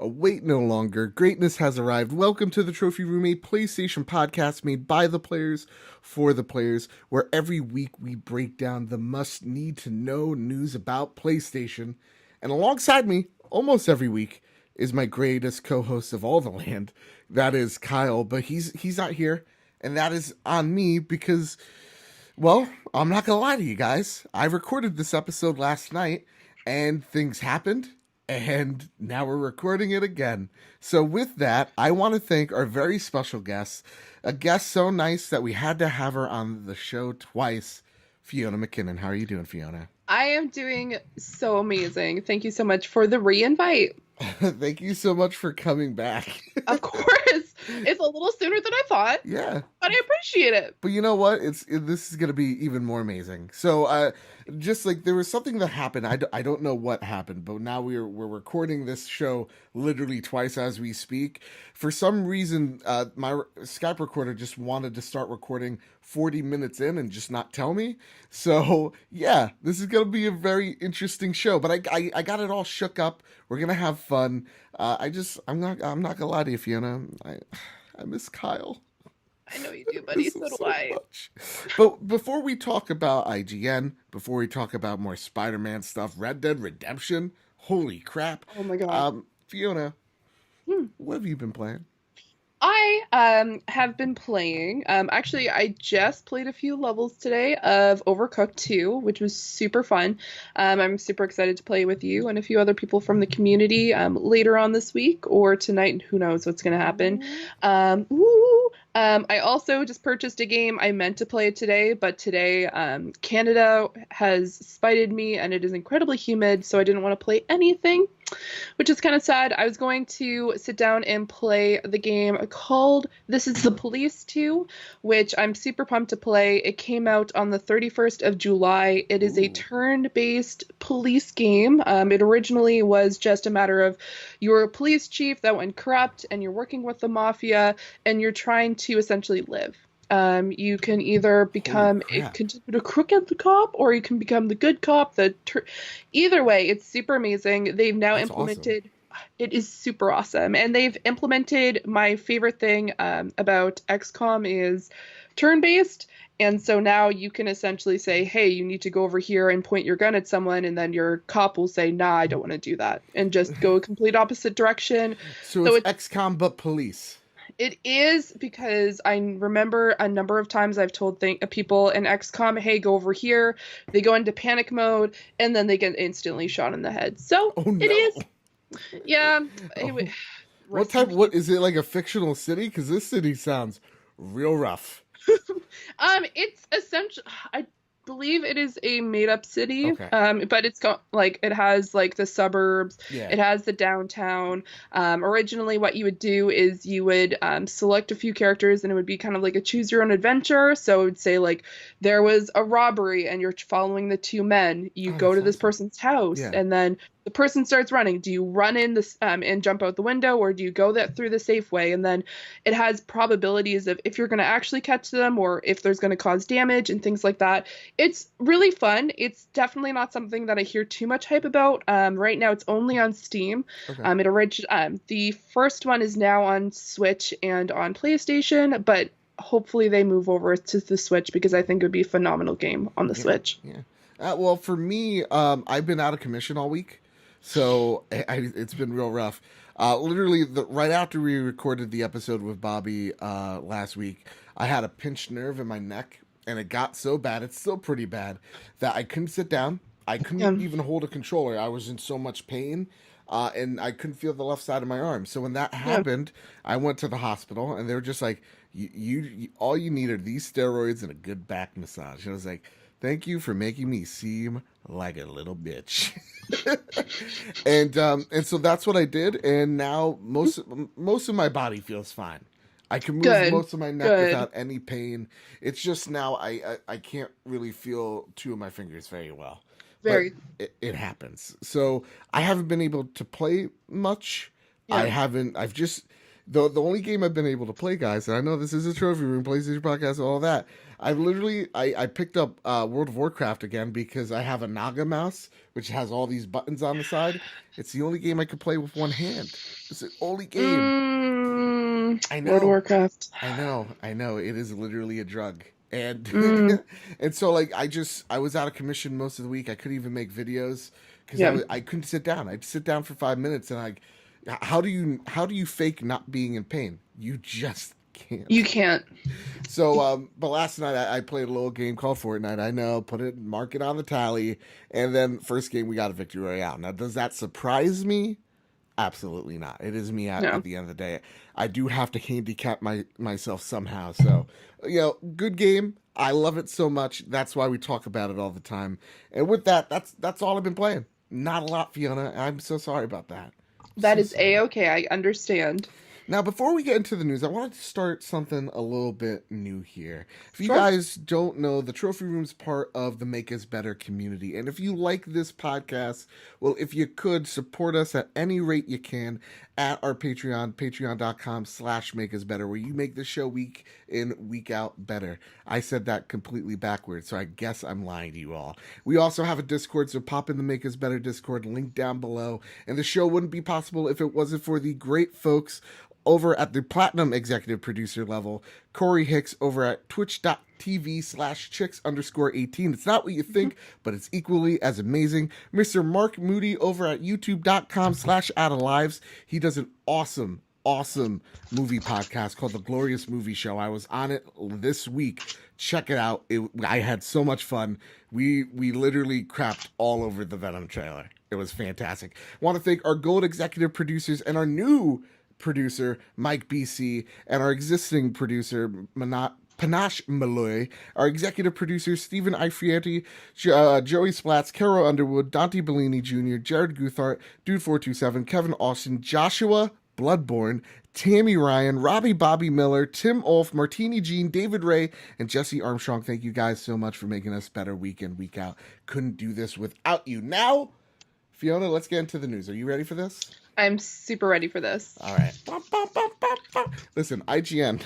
Wait no longer. Greatness has arrived. Welcome to the Trophy Room, a PlayStation podcast made by the players for the players, where every week we break down the must need to know news about PlayStation. And alongside me, almost every week, is my greatest co-host of all the land. That is Kyle, but he's not here, and that is on me because, well, I'm not gonna lie to you guys. I recorded this episode last night, and things happened, and now we're recording it again. So with that, I want to thank our very special guest, a guest so nice that we had to have her on the show twice, Fiona McKinnon. How are you doing, Fiona? I am doing so amazing. Thank you so much for the re-invite. Thank you so much for coming back. Of course. It's a little sooner than I thought. Yeah. But I appreciate it. But you know what? This is going to be even more amazing. So, just like there was something that happened. I don't know what happened, but now we're recording this show literally twice as we speak. For some reason, my Skype recorder just wanted to start recording 40 minutes in and just not tell me. So, yeah, this is going to be a very interesting show, but I got it all shook up. We're going to have fun. I'm not gonna lie to you, Fiona. I miss Kyle. I know you do, buddy. So do I. Much. But before we talk about IGN, before we talk about more Spider-Man stuff, Red Dead Redemption, holy crap. Oh my god. Fiona, what have you been playing? I have been playing. Actually, I just played a few levels today of Overcooked 2, which was super fun. I'm super excited to play with you and a few other people from the community later on this week or tonight. Who knows what's going to happen. I also just purchased a game. I meant to play it today, but today Canada has spited me and it is incredibly humid, so I didn't want to play anything, which is kind of sad. I was going to sit down and play the game called This Is the Police 2, which I'm super pumped to play. It came out on the 31st of July. It is a turn-based police game. It originally was just a matter of you're a police chief that went corrupt and you're working with the mafia and you're trying to essentially live. You can either become a crooked cop or you can become the good cop. Either way, it's super amazing. They've now implemented. Awesome. It is super awesome, and they've implemented my favorite thing about XCOM is turn-based. And so now you can essentially say, hey, you need to go over here and point your gun at someone, and then your cop will say, nah, I don't want to do that, and just go a complete opposite direction. So it's XCOM but police. It is, because I remember a number of times I've told people in XCOM, hey, go over here. They go into panic mode, and then they get instantly shot in the head. So It is. Yeah. What is it, like a fictional city? Because this city sounds real rough. It's essentially, I believe it is a made-up city. Okay. But it's got it has like the suburbs. Yeah. It has the downtown. Originally what you would do is you would select a few characters and it would be kind of like a choose your own adventure. So it would say like there was a robbery and you're following the two men. You go to this person's house and then the person starts running. Do you run in this and jump out the window, or do you go through the safe way? And then it has probabilities of if you're going to actually catch them or if there's going to cause damage and things like that. It's really fun. It's definitely not something that I hear too much hype about. Right now, it's only on Steam. Okay. The first one is now on Switch and on PlayStation, but hopefully they move over to the Switch because I think it would be a phenomenal game on the Switch. Yeah. Well, for me, I've been out of commission all week. So it's been real rough. Literally, right after we recorded the episode with Bobby last week, I had a pinched nerve in my neck, and it got so bad, it's still pretty bad, that I couldn't sit down. I couldn't even hold a controller. I was in so much pain, and I couldn't feel the left side of my arm. So when that happened, I went to the hospital, and they were just like, you all you need are these steroids and a good back massage. And I was like, thank you for making me seem like a little bitch. and so that's what I did, and now most of my body feels fine. I can move most of my neck without any pain. It's just now I can't really feel two of my fingers very well. But it happens. So I haven't been able to play much. Yeah. I've just the only game I've been able to play, guys, and I know this is a trophy room, PlayStation podcast, and all that. I picked up World of Warcraft again because I have a Naga mouse, which has all these buttons on the side. It's the only game I could play with one hand. It's the only game. I World of know, Warcraft. I know. It is literally a drug. And Mm, and so like I was out of commission most of the week. I couldn't even make videos because yeah, I couldn't sit down. I'd sit down for 5 minutes and how do you fake not being in pain? You just you can't. can't. So but last night I played a little game called Fortnite. I know, mark it on the tally, and then first game we got a victory royale. Now does that surprise me? Absolutely not. It is me at No, the end of the day. I do have to handicap myself somehow. So, good game. I love it so much. That's why we talk about it all the time. And with that, that's all I've been playing. Not a lot, Fiona. I'm so sorry about that. that So is sorry. a-okay. I understand. Now, before we get into the news, I wanted to start something a little bit new here. If you Sure. guys don't know, the Trophy Room's part of the Make Us Better community. And if you like this podcast, well, if you could support us at any rate you can at our Patreon, patreon.com/Make Us Better, where you make the show week in, week out better. I said that completely backwards, so I guess I'm lying to you all. We also have a Discord, so pop in the Make Us Better Discord, link down below. And the show wouldn't be possible if it wasn't for the great folks over at the platinum executive producer level, Corey Hicks over at twitch.tv/chicks_18. It's not what you think, but it's equally as amazing. Mr. Mark Moody over at youtube.com/outoflives. He does an awesome movie podcast called The Glorious Movie Show. I was on it this week. Check it out. I had so much fun. We literally crapped all over the Venom trailer. It was fantastic. I want to thank our gold executive producers and our new producer, Mike BC, and our existing producer, Panache Malloy, our executive producers, Stephen Ifriati, Joey Splats, Carol Underwood, Dante Bellini Jr., Jared Guthart, Dude427, Kevin Austin, Joshua Bloodborne, Tammy Ryan, Robbie Bobby Miller, Tim Olf, Martini Jean, David Ray, and Jesse Armstrong. Thank you guys so much for making us better week in, week out. Couldn't do this without you. Now, Fiona, let's get into the news. Are you ready for this? I'm super ready for this. All right. Listen, IGN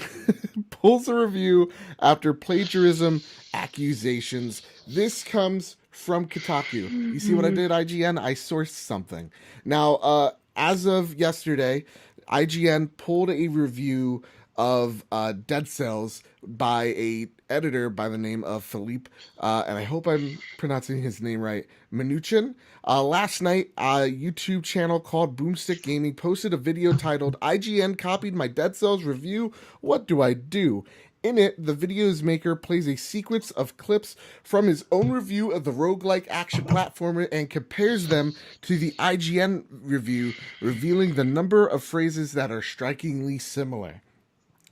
pulls a review after plagiarism accusations. This comes from Kotaku. You see what I did, IGN? I sourced something. Now, as of yesterday, IGN pulled a review of Dead Cells by a editor by the name of Philippe, and I hope I'm pronouncing his name right, Minuchin. Last night, a YouTube channel called Boomstick Gaming posted a video titled IGN copied my Dead Cells review, what do I do? In it, the video's maker plays a sequence of clips from his own review of the roguelike action platformer and compares them to the IGN review, revealing the number of phrases that are strikingly similar.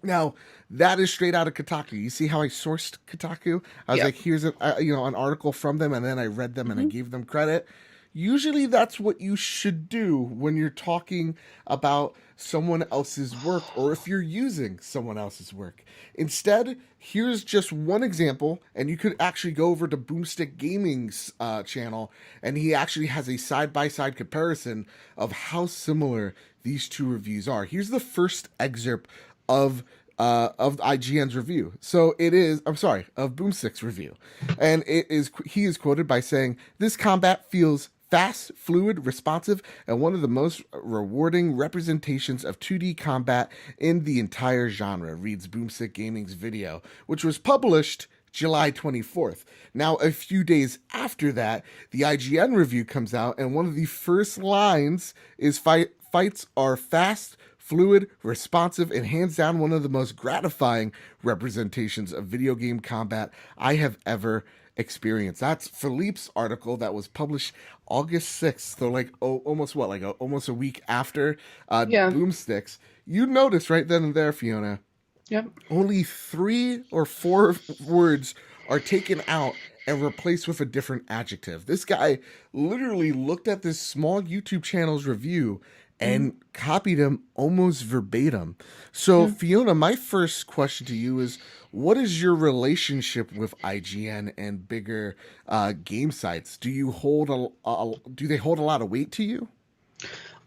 Now, that is straight out of Kotaku. You see how I sourced Kotaku? I was like, here's an article from them, and then I read them and I gave them credit. Usually that's what you should do when you're talking about someone else's work or if you're using someone else's work. Instead, here's just one example, and you could actually go over to Boomstick Gaming's channel, and he actually has a side-by-side comparison of how similar these two reviews are. Here's the first excerpt of IGN's review. So it is, of Boomstick's review. And he is quoted by saying, "This combat feels fast, fluid, responsive, and one of the most rewarding representations of 2D combat in the entire genre," reads Boomstick Gaming's video, which was published July 24th. Now, a few days after that, the IGN review comes out, and one of the first lines is fights are fast, fluid, responsive, and hands down one of the most gratifying representations of video game combat I have ever experienced. That's Philippe's article that was published August 6th. So almost a week after Yeah. Boomsticks. You notice right then and there, Fiona, Yep. only 3 or 4 words are taken out and replaced with a different adjective. This guy literally looked at this small YouTube channel's review and copied him almost verbatim. So, Fiona, my first question to you is, what is your relationship with IGN and bigger game sites? Do they hold a lot of weight to you?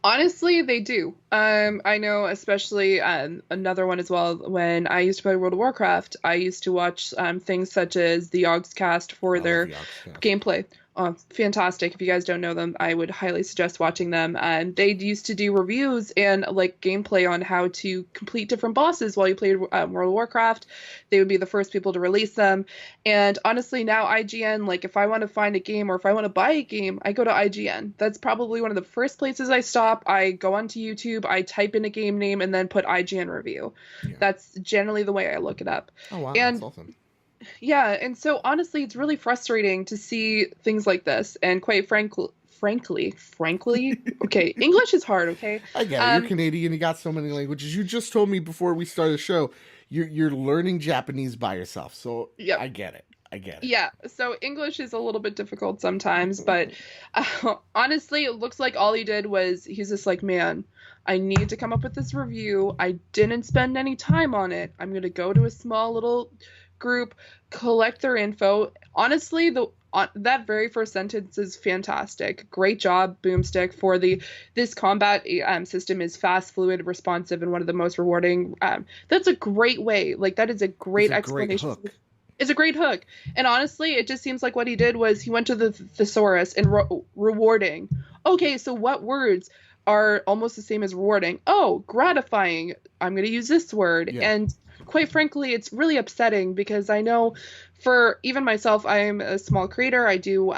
Honestly, they do. I know, especially another one as well. When I used to play World of Warcraft, I used to watch things such as the Yogscast for I love their the Oxcast. gameplay. Oh, fantastic. If you guys don't know them, I would highly suggest watching them. And they used to do reviews and like gameplay on how to complete different bosses while you played World of Warcraft. They would be the first people to release them. And honestly, now IGN, like if I want to find a game or if I want to buy a game, I go to IGN. That's probably one of the first places I stop. I go onto YouTube, I type in a game name, and then put IGN review. Yeah. That's generally the way I look it up. Oh wow, that's And awesome. yeah, and so honestly, it's really frustrating to see things like this. And quite frankly, okay, English is hard, okay? I get it. You're Um, Canadian. You got so many languages. You just told me before we started the show, you're learning Japanese by yourself. So yep. I get it. I get it. Yeah, so English is a little bit difficult sometimes, but honestly, it looks like all he did was he's just like, man, I need to come up with this review. I didn't spend any time on it. I'm gonna go to a small little group, collect their info. Honestly, the that very first sentence is fantastic. Great job, Boomstick, for the this combat system is fast, fluid, responsive, and one of the most rewarding. That's a great way. Like that is a It's great a great explanation. hook. It's a great hook. And honestly, it just seems like what he did was he went to the thesaurus and rewarding. Okay, so what words are almost the same as rewarding? Oh, gratifying. I'm going to use this word. Yeah. And quite frankly, it's really upsetting because I know for even myself, I'm a small creator. I do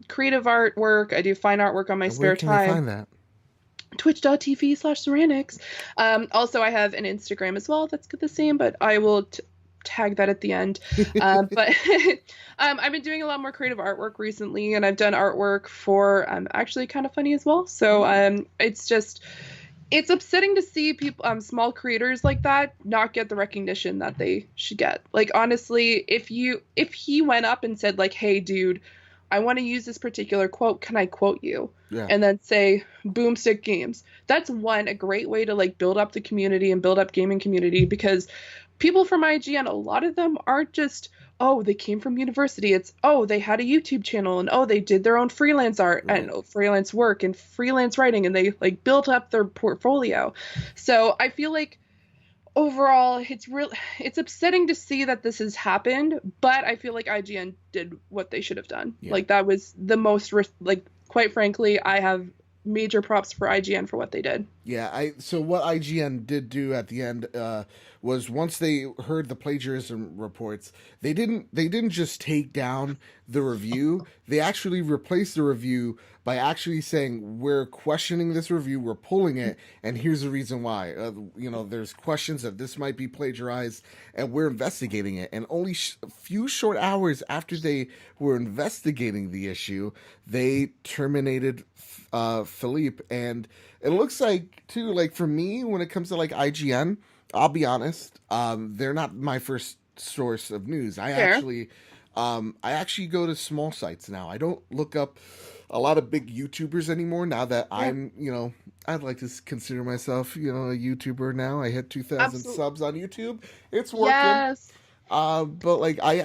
creative artwork. I do fine artwork on my And where spare can they time. find that? Twitch.tv/Zuraniix. Also, I have an Instagram as well. That's the same, but I will tag that at the end. But I've been doing a lot more creative artwork recently, and I've done artwork for actually kind of funny as well. So it's upsetting to see people, small creators like that, not get the recognition that they should get. Like honestly, if he went up and said like, "Hey, dude, I want to use this particular quote. Can I quote you?" Yeah. And then say Boomstick Games. That's a great way to like build up the community and build up gaming community because people from IGN, a lot of them aren't just, oh, they came from university. It's, oh, they had a YouTube channel and oh, they did their own freelance art Right. and freelance work and freelance writing and they like built up their portfolio. So I feel like overall it's upsetting to see that this has happened, but I feel like IGN did what they should have done. Yeah. Like that was the most like quite frankly, I have major props for IGN for what they did. Yeah, so what IGN did do at the end was once they heard the plagiarism reports, they didn't just take down the review. They actually replaced the review by actually saying we're questioning this review, we're pulling it, and here's the reason why. There's questions that this might be plagiarized, and we're investigating it. And only a few short hours after they were investigating the issue, they terminated Philippe. And it looks like too, like for me, when it comes to like IGN, I'll be honest, they're not my first source of news. Fair. I actually go to small sites now. I don't look up a lot of big YouTubers anymore. Now that Yeah. I'd like to consider myself, a YouTuber now. I hit 2,000 Absolutely. subs on YouTube. It's working. Yes. But like I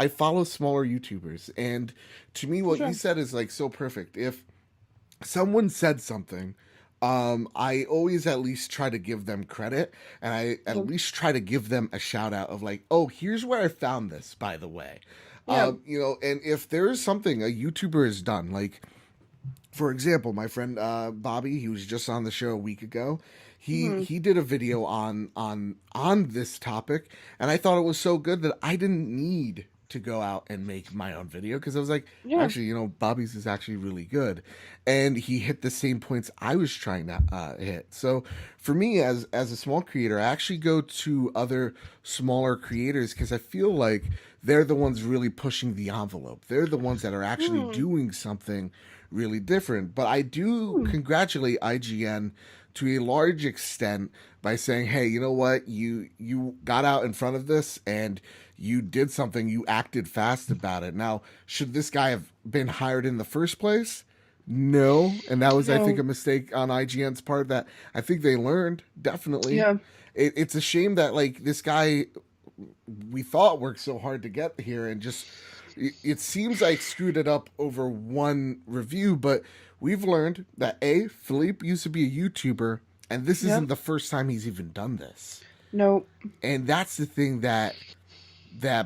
follow smaller YouTubers, and to me, For what you sure. said is like so perfect. If someone said something, I always at least try to give them credit, and I Yeah. at least try to give them a shout out of like, oh, here's where I found this, by the way. Yeah. And if there is something a YouTuber has done, like for example, my friend Bobby, he was just on the show a week ago. Hmm. He did a video on this topic, and I thought it was so good that I didn't need to go out and make my own video because I was like, Yeah. actually, Bobby's is actually really good, and he hit the same points I was trying to hit. So for me, as a small creator, I actually go to other smaller creators because I feel like they're the ones really pushing the envelope. They're the ones that are actually Hmm. doing something really different. But I do Hmm. congratulate IGN to a large extent by saying, "Hey, you know what? You got out in front of this and you did something. You acted fast about it." Now, should this guy have been hired in the first place? No, and that was, I think, No. a mistake on IGN's part that I think they learned. Definitely, Yeah. it's a shame that like this guy we thought worked so hard to get here and just it seems like screwed it up over one review, but we've learned that Philippe used to be a YouTuber, and this Yep. isn't the first time he's even done this. Nope. And that's the thing that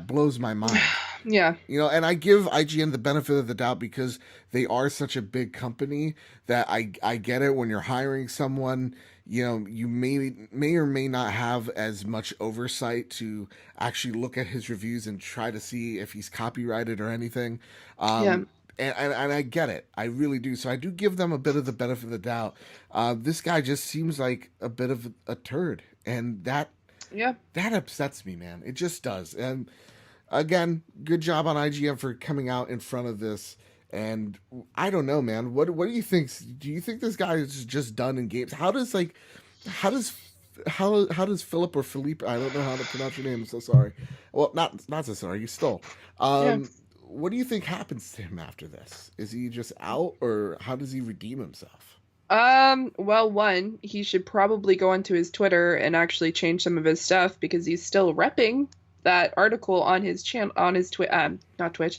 blows my mind. Yeah. You know, and I give IGN the benefit of the doubt because they are such a big company that I get it. When you're hiring someone, you know, you may or may not have as much oversight to actually look at his reviews and try to see if he's copyrighted or anything. Yeah. And I get it. I really do. So I do give them a bit of the benefit of the doubt. This guy just seems like a bit of a turd. And that upsets me, man. It just does. And again, good job on IGN for coming out in front of this. And I don't know, man. What do you think? Do you think this guy is just done in games? How does Philip or Philippe? I don't know how to pronounce your name. I'm so sorry. Well, not so sorry. You stole. What do you think happens to him after this? Is he just out, or how does he redeem himself? Well, one, he should probably go onto his Twitter and actually change some of his stuff because he's still repping that article on his channel, on his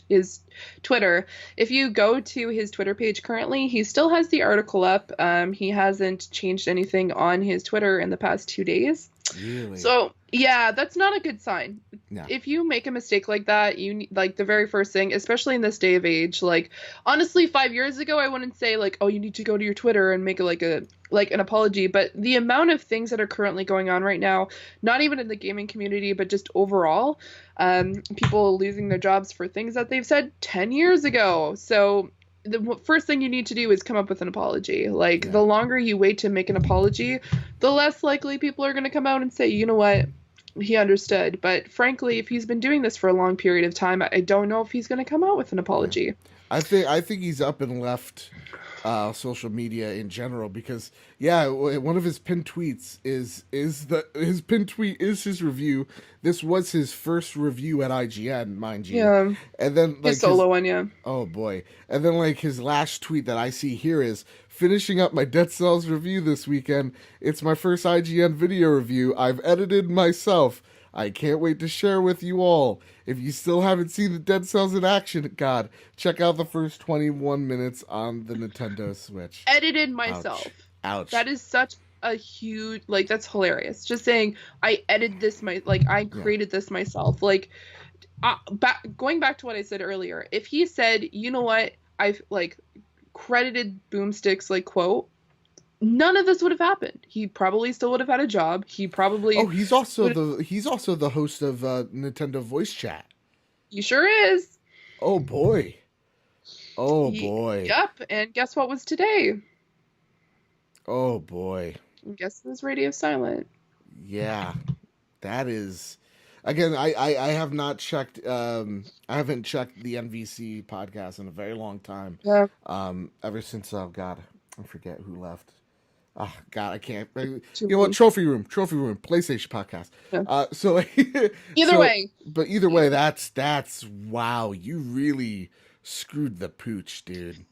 his Twitter. If you go to his Twitter page currently, he still has the article up. He hasn't changed anything on his Twitter in the past 2 days. Really? So yeah, that's not a good sign. No. If you make a mistake like that, you like the very first thing, especially in this day of age, like honestly, 5 years ago, I wouldn't say like, oh, you need to go to your Twitter and make an apology. But the amount of things that are currently going on right now, not even in the gaming community, but just overall, people losing their jobs for things that they've said 10 years ago. So the first thing you need to do is come up with an apology. Like the longer you wait to make an apology, the less likely people are going to come out and say, you know what, he understood. But frankly, if he's been doing this for a long period of time, I don't know if he's going to come out with an apology. I think he's up and left social media in general because one of his pinned tweets is his review. This was his first review at IGN, mind you. Yeah. And then like his solo one, yeah. Oh boy. And then like his last tweet that I see here is finishing up my Dead Cells review this weekend. It's my first IGN video review. I've edited myself. I can't wait to share with you all. If you still haven't seen the Dead Cells in action, God, check out the first 21 minutes on the Nintendo Switch. Edited myself. Ouch. That is such a huge, like, that's hilarious. Just saying, I edited this, I created this myself. Like, going back to what I said earlier, if he said, you know what, I've, like, credited Boomstick's, like, quote, none of this would have happened. He probably still would have had a job. He probably... Oh, he's also the host of Nintendo Voice Chat. He sure is. Oh, boy. Oh, boy. Yep, and guess what was today? Oh, boy. Guess it was Radio Silent. Yeah, that is... Again, I have not checked... I haven't checked the NVC podcast in a very long time. Yeah. Ever since, oh, God, I forget who left. Oh, God, I can't. You know what? Trophy Room, PlayStation podcast. Yeah. Either way, that's wow. You really screwed the pooch, dude.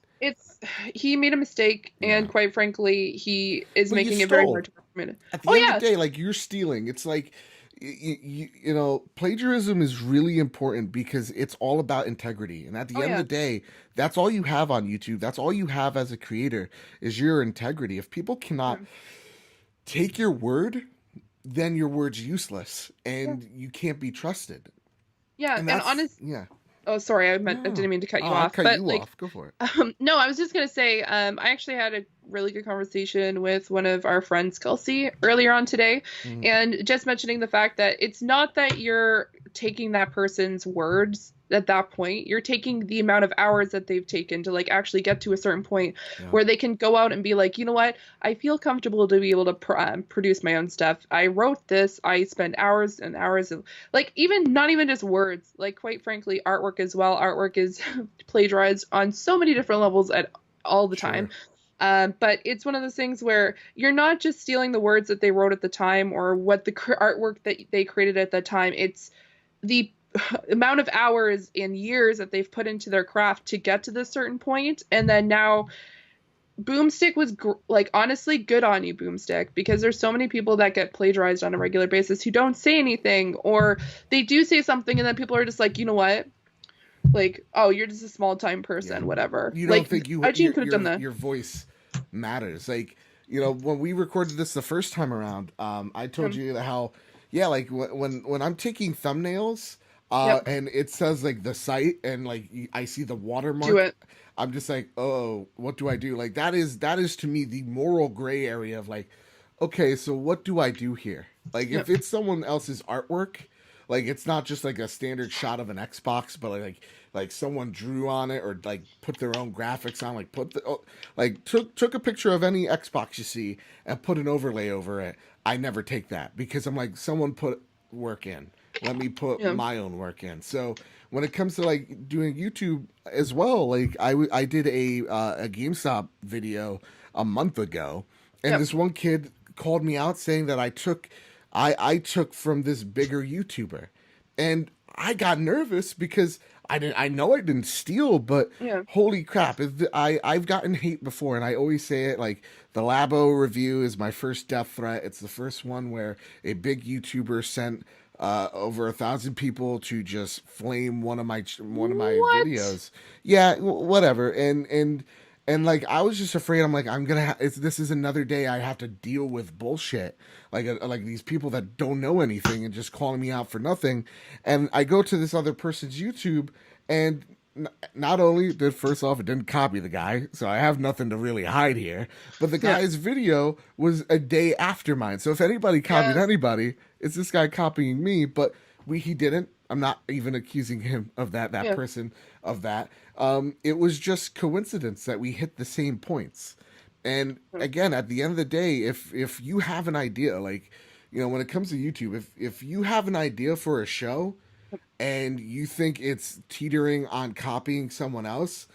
He made a mistake, and quite frankly, he is making it very hard to recommend it. At the end of the day, like, you're stealing. It's like, you know, plagiarism is really important because it's all about integrity. And at the end of the day, that's all you have on YouTube. That's all you have as a creator is your integrity. If people cannot take your word, then your word's useless and you can't be trusted. Yeah, and honestly, oh, sorry, I didn't mean to cut you off. Off. Go for it. No, I was just gonna say, I actually had a really good conversation with one of our friends, Kelsey, earlier on today, and just mentioning the fact that it's not that you're taking that person's words at that point. You're taking the amount of hours that they've taken to like actually get to a certain point where they can go out and be like, you know what, I feel comfortable to be able to produce my own stuff. I wrote this. I spent hours and hours of like not even just words, like quite frankly, artwork as well. Artwork is plagiarized on so many different levels at all the time. But it's one of those things where you're not just stealing the words that they wrote at the time or what the artwork that they created at that time. It's the amount of hours and years that they've put into their craft to get to this certain point. And then now Boomstick was like, honestly, good on you, Boomstick, because there's so many people that get plagiarized on a regular basis who don't say anything, or they do say something and then people are just like, you know what? Like, oh, you're just a small time Yeah. person, whatever. You don't Like, think IGN could have done that. your voice matters? Like, when we recorded this the first time around, I told Um, you how, yeah, like when I'm taking thumbnails, yep, and it says like the site and like I see the do watermark, it. I'm just like, oh, what do I do? Like that is to me the moral gray area of like, okay, so what do I do here? Like if Yep, it's someone else's artwork, like it's not just like a standard shot of an Xbox, but like someone drew on it or like put their own graphics on, like like took a picture of any Xbox you see and put an overlay over it. I never take that because I'm like, someone put work in. Let me put yeah, my own work in. So when it comes to like doing YouTube as well, like I did a GameStop video a month ago, and yep, this one kid called me out saying that I took from this bigger YouTuber, and I got nervous because I know I didn't steal, but yeah, holy crap! I've gotten hate before, and I always say it like the Labo review is my first death threat. It's the first one where a big YouTuber sent over 1,000 people to just flame one of my what? videos. Yeah, whatever, and like I was just afraid. I'm like, this is another day I have to deal with bullshit, like these people that don't know anything and just calling me out for nothing. And I go to this other person's YouTube, and not only did, first off, it didn't copy the guy, so I have nothing to really hide here, but the Yeah, guy's video was a day after mine. So if anybody copied yeah, anybody, it's this guy copying me. But he didn't. I'm not even accusing him of that yeah, person of that. It was just coincidence that we hit the same points. And again, at the end of the day, if you have an idea, like, when it comes to YouTube, if you have an idea for a show and you think it's teetering on copying someone else,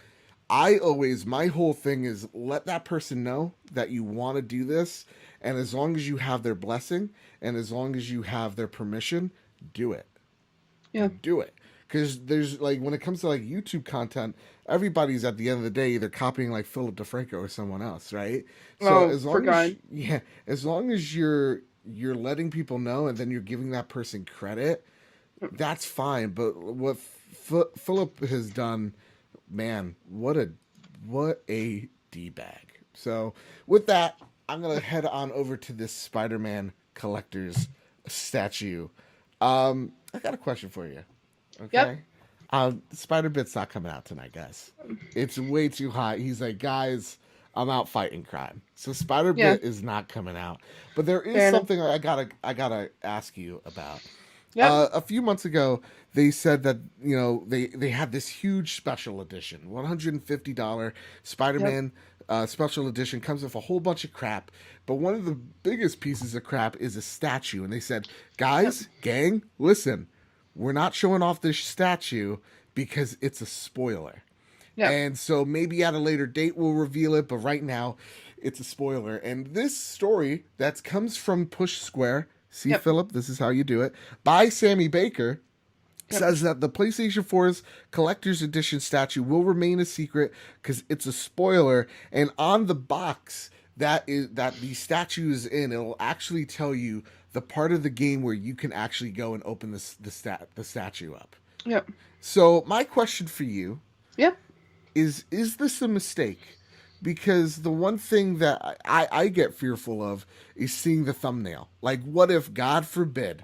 my whole thing is let that person know that you want to do this, and as long as you have their blessing and as long as you have their permission, do it. yeah. Do it. Because there's like, when it comes to like YouTube content, everybody's at the end of the day either copying like Philip DeFranco or someone else, right? So Oh, as for long as God. yeah, as long as you're letting people know and then you're giving that person credit, that's fine. But what Philip has done, man, what a d bag. So with that, I'm gonna head on over to this Spider-Man collector's statue. I got a question for you. Yep. Okay. Spider Bit's not coming out tonight, guys. It's way too hot. He's like, guys, I'm out fighting crime. So Spider Yeah. Bit is not coming out. But there is Fair enough. something I gotta ask you about. Yep. A few months ago, they said that they had this huge special edition, $150 Yep. Spider-Man special edition, comes with a whole bunch of crap. But one of the biggest pieces of crap is a statue, and they said, Yep. "Guys, gang, listen, we're not showing off this statue because it's a spoiler." Yep. And so maybe at a later date we'll reveal it, but right now it's a spoiler. And this story that comes from Push Square, see, Yep. Philip, this is how you do it, by Sammy Baker, Yep. says that the PlayStation 4's collector's edition statue will remain a secret because it's a spoiler. And on the box that the statue is in, it'll actually tell you the part of the game where you can actually go and open the statue up. Yep. So my question for you Yep. is this a mistake? Because the one thing that I get fearful of is seeing the thumbnail. Like, what if, God forbid,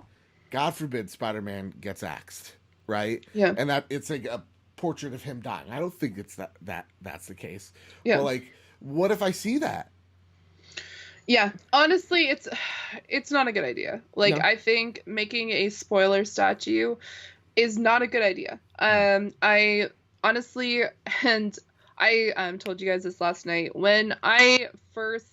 Spider-Man gets axed, right? Yeah. And that it's like a portrait of him dying. I don't think it's that's the case. Yeah. But like, what if I see that? Yeah, honestly, it's not a good idea. Like, No. I think making a spoiler statue is not a good idea. I honestly, and I told you guys this last night when I first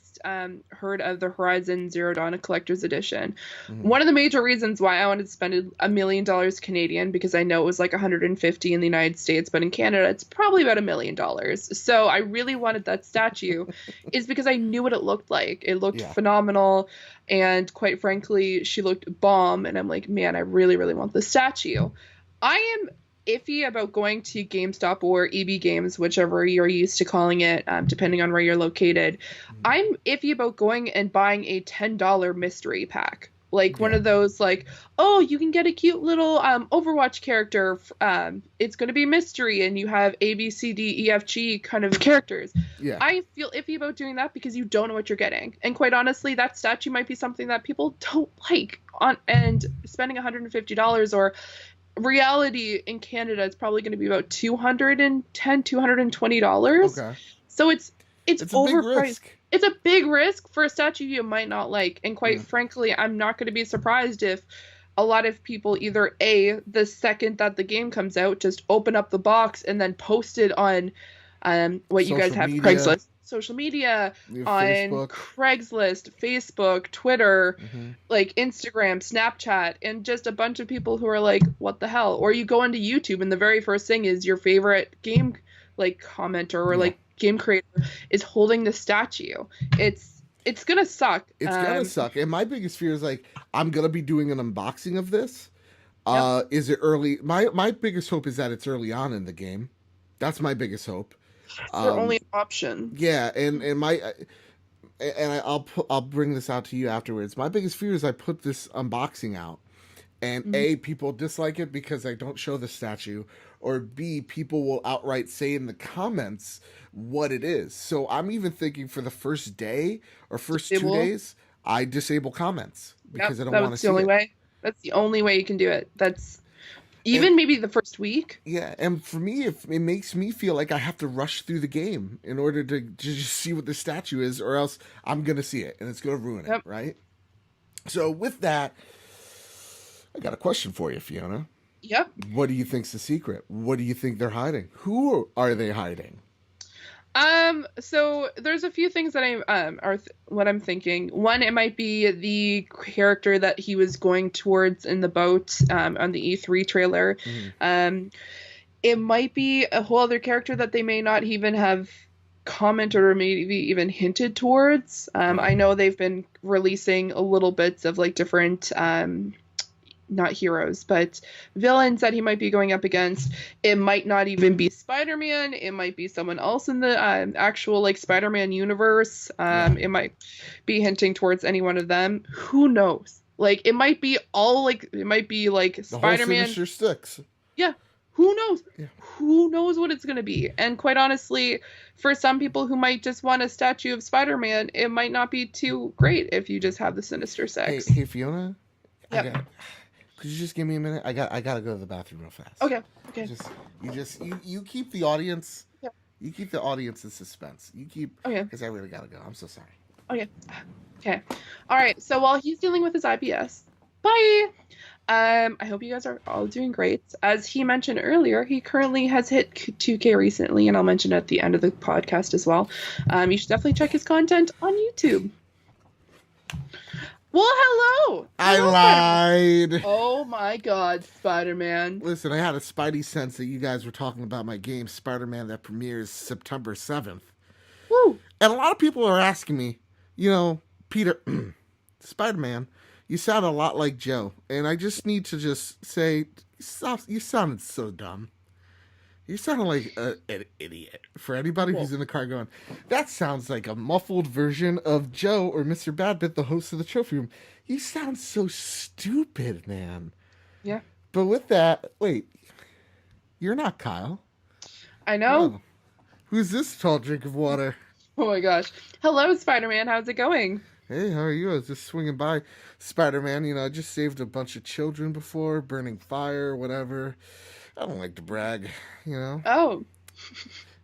heard of the Horizon Zero Dawn Collector's Edition. Mm-hmm. One of the major reasons why I wanted to spend $1 million Canadian, because I know it was like 150 in the United States, but in Canada it's probably about $1 million. So I really wanted that statue, is because I knew what it looked like. It looked phenomenal, and quite frankly, she looked bomb. And I'm like, man, I really, really want this statue. I am iffy about going to GameStop or EB Games, whichever you're used to calling it, depending on where you're located. I'm iffy about going and buying a $10 mystery pack. Like one Yeah. of those like, oh, you can get a cute little Overwatch character. It's going to be mystery and you have A, B, C, D, E, F, G kind of characters. Yeah. I feel iffy about doing that because you don't know what you're getting. And quite honestly, that statue might be something that people don't like on and spending $150 or reality in Canada it's probably going to be about $220. Okay. So it's It's a big overpriced. risk. It's a big risk for a statue you might not like. And quite Yeah. frankly, I'm not going to be surprised if a lot of people either A, the second that the game comes out, just open up the box and then post it on what you guys Social have, media. Craigslist, social media, You have on Facebook. Craigslist, Facebook, Twitter, Mm-hmm. like Instagram, Snapchat, and just a bunch of people who are like, what the hell? Or you go into YouTube and the very first thing is your favorite game like commenter or Yeah. like game creator is holding the statue. It's gonna suck. It's gonna suck. And my biggest fear is like I'm gonna be doing an unboxing of this. Yep. Is it early? My biggest hope is that it's early on in the game. That's my biggest hope. Their only option. Yeah, I'll bring this out to you afterwards. My biggest fear is I put this unboxing out, and A, people dislike it because I don't show the statue, or B, people will outright say in the comments what it is. So I'm even thinking for the first day or first 2 days, I disable comments because I don't want to see the only it. way. That's the only way you can do it. That's even maybe the first week. Yeah, and for me, it makes me feel like I have to rush through the game in order to just see what the statue is, or else I'm gonna see it and it's gonna ruin it, right? So with that, I got a question for you, Fiona. Yep. What do you think's the secret? What do you think they're hiding? Who are they hiding? So there's a few things that what I'm thinking. One, it might be the character that he was going towards in the boat, on the E3 trailer. It might be a whole other character that they may not even have commented or maybe even hinted towards. I know they've been releasing a little bits of like different, not heroes, but villains that he might be going up against. It might not even be Spider-Man. It might be someone else in the actual like Spider-Man universe. It might be hinting towards any one of them. Who knows? Like it might be The Spider-Man. whole Sinister Six. Yeah. Who knows? Yeah. Who knows what it's going to be? And quite honestly, for some people who might just want a statue of Spider-Man, it might not be too great if you just have the Sinister Six. Hey Fiona. Yep. Could you just give me a minute? I gotta go to the bathroom real fast. Okay. You keep the audience. Yeah. You keep the audience in suspense. You keep. Okay. Because I really gotta go. I'm so sorry. Okay. All right. So while he's dealing with his IBS, bye. I hope you guys are all doing great. As he mentioned earlier, he currently has hit 2K recently, and I'll mention it at the end of the podcast as well. You should definitely check his content on YouTube. Well, hello. I lied. Oh my God, Spider-Man. Listen, I had a spidey sense that you guys were talking about my game, Spider-Man, that premieres September 7th. Woo. And a lot of people are asking me, Peter, Spider-Man, you sound a lot like Joe. And I just need to just say, stop, you sounded so dumb. You sound like an idiot. For anybody who's in the car going, that sounds like a muffled version of Joe or Mr. Badbit, the host of the Trophy Room. You sound so stupid, man. Yeah. But with that, wait, you're not Kyle. I know. No. Who's this tall drink of water? Oh my gosh. Hello, Spider-Man. How's it going? Hey, how are you? I was just swinging by. Spider-Man, I just saved a bunch of children before, burning fire, whatever. I don't like to brag, Oh.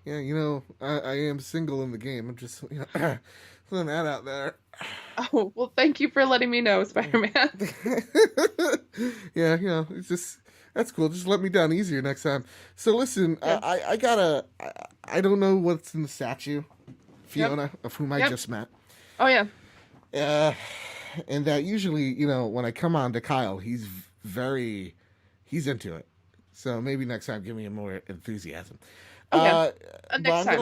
Yeah, I am single in the game. I'm just, throwing that out there. Oh, well, thank you for letting me know, Spider-Man. Yeah, it's just, that's cool. Just let me down easier next time. So listen, I don't know what's in the statue, Fiona, of whom I just met. Oh, yeah. And that usually, when I come on to Kyle, he's into it. So maybe next time, give me more enthusiasm. Okay. I'm gonna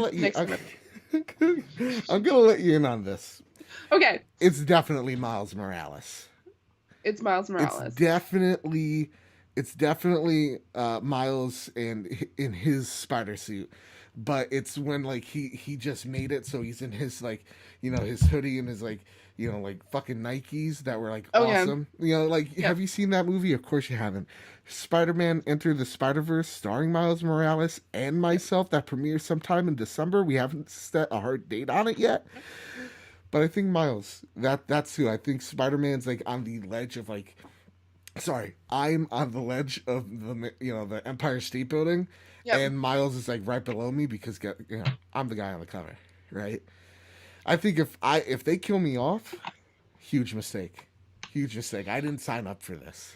let you in on this. Okay. It's definitely Miles Morales. It's Miles Morales. It's definitely Miles and in his spider suit. but it's when like he just made it, so he's in his like, you know, his hoodie and his like, you know, like fucking Nikes that were like Oh yeah. awesome. You know, like Yeah. have you seen that movie? Of course you haven't. Spider-Man Enter the Spider-Verse starring Miles Morales and myself that premieres sometime in December. We haven't set a hard date on it yet. But I think Miles, that's who I think. Spider-Man's like on the ledge of like, sorry, I'm on the ledge of the, you know, the Empire State Building, Yep. and Miles is like right below me because, you know, I'm the guy on the cover, right? I think if they kill me off, huge mistake, huge mistake. I didn't sign up for this.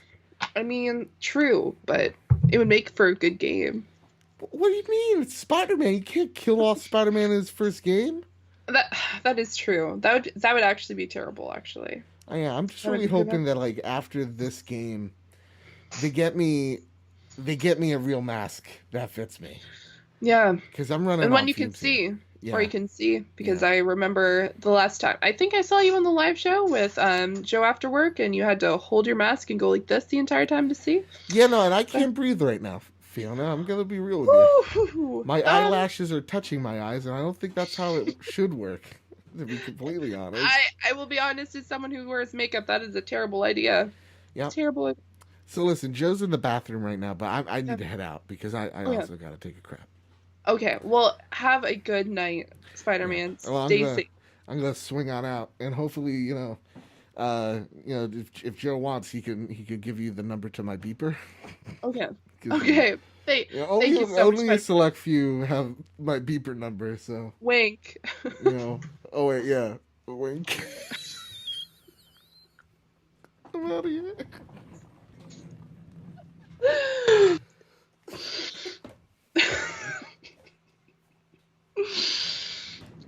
I mean, true, but it would make for a good game. What do you mean? It's Spider-Man. You can't kill off Spider-Man in his first game. That is true. That would actually be terrible, actually. Oh, yeah, I'm just That would really be hoping that like after this game, they get me a real mask that fits me. Yeah. Because I'm running And on one you can fumes here. see. Yeah. Or you can see, because Yeah. I remember the last time. I think I saw you on the live show with Joe after work, and you had to hold your mask and go like this the entire time to see. Yeah, no, and I can't breathe right now, Fiona. I'm gonna be real with you. Woo! My eyelashes are touching my eyes, and I don't think that's how it should work. To be completely honest. I will be honest, as someone who wears makeup, that is a terrible idea. Yep. Terrible. So listen, Joe's in the bathroom right now, but I need Yeah. to head out because I yeah. also gotta take a crap. Okay, well, have a good night, Spider-Man. Yeah. Well, Stay safe. I'm gonna swing on out, and hopefully, you know, if Joe wants, he could give you the number to my beeper. Okay. 'Cause, Okay. yeah, Thank only you so only much. a select few have my beeper number, so Wink. you know. Oh wait, yeah, wink. I'm out of here.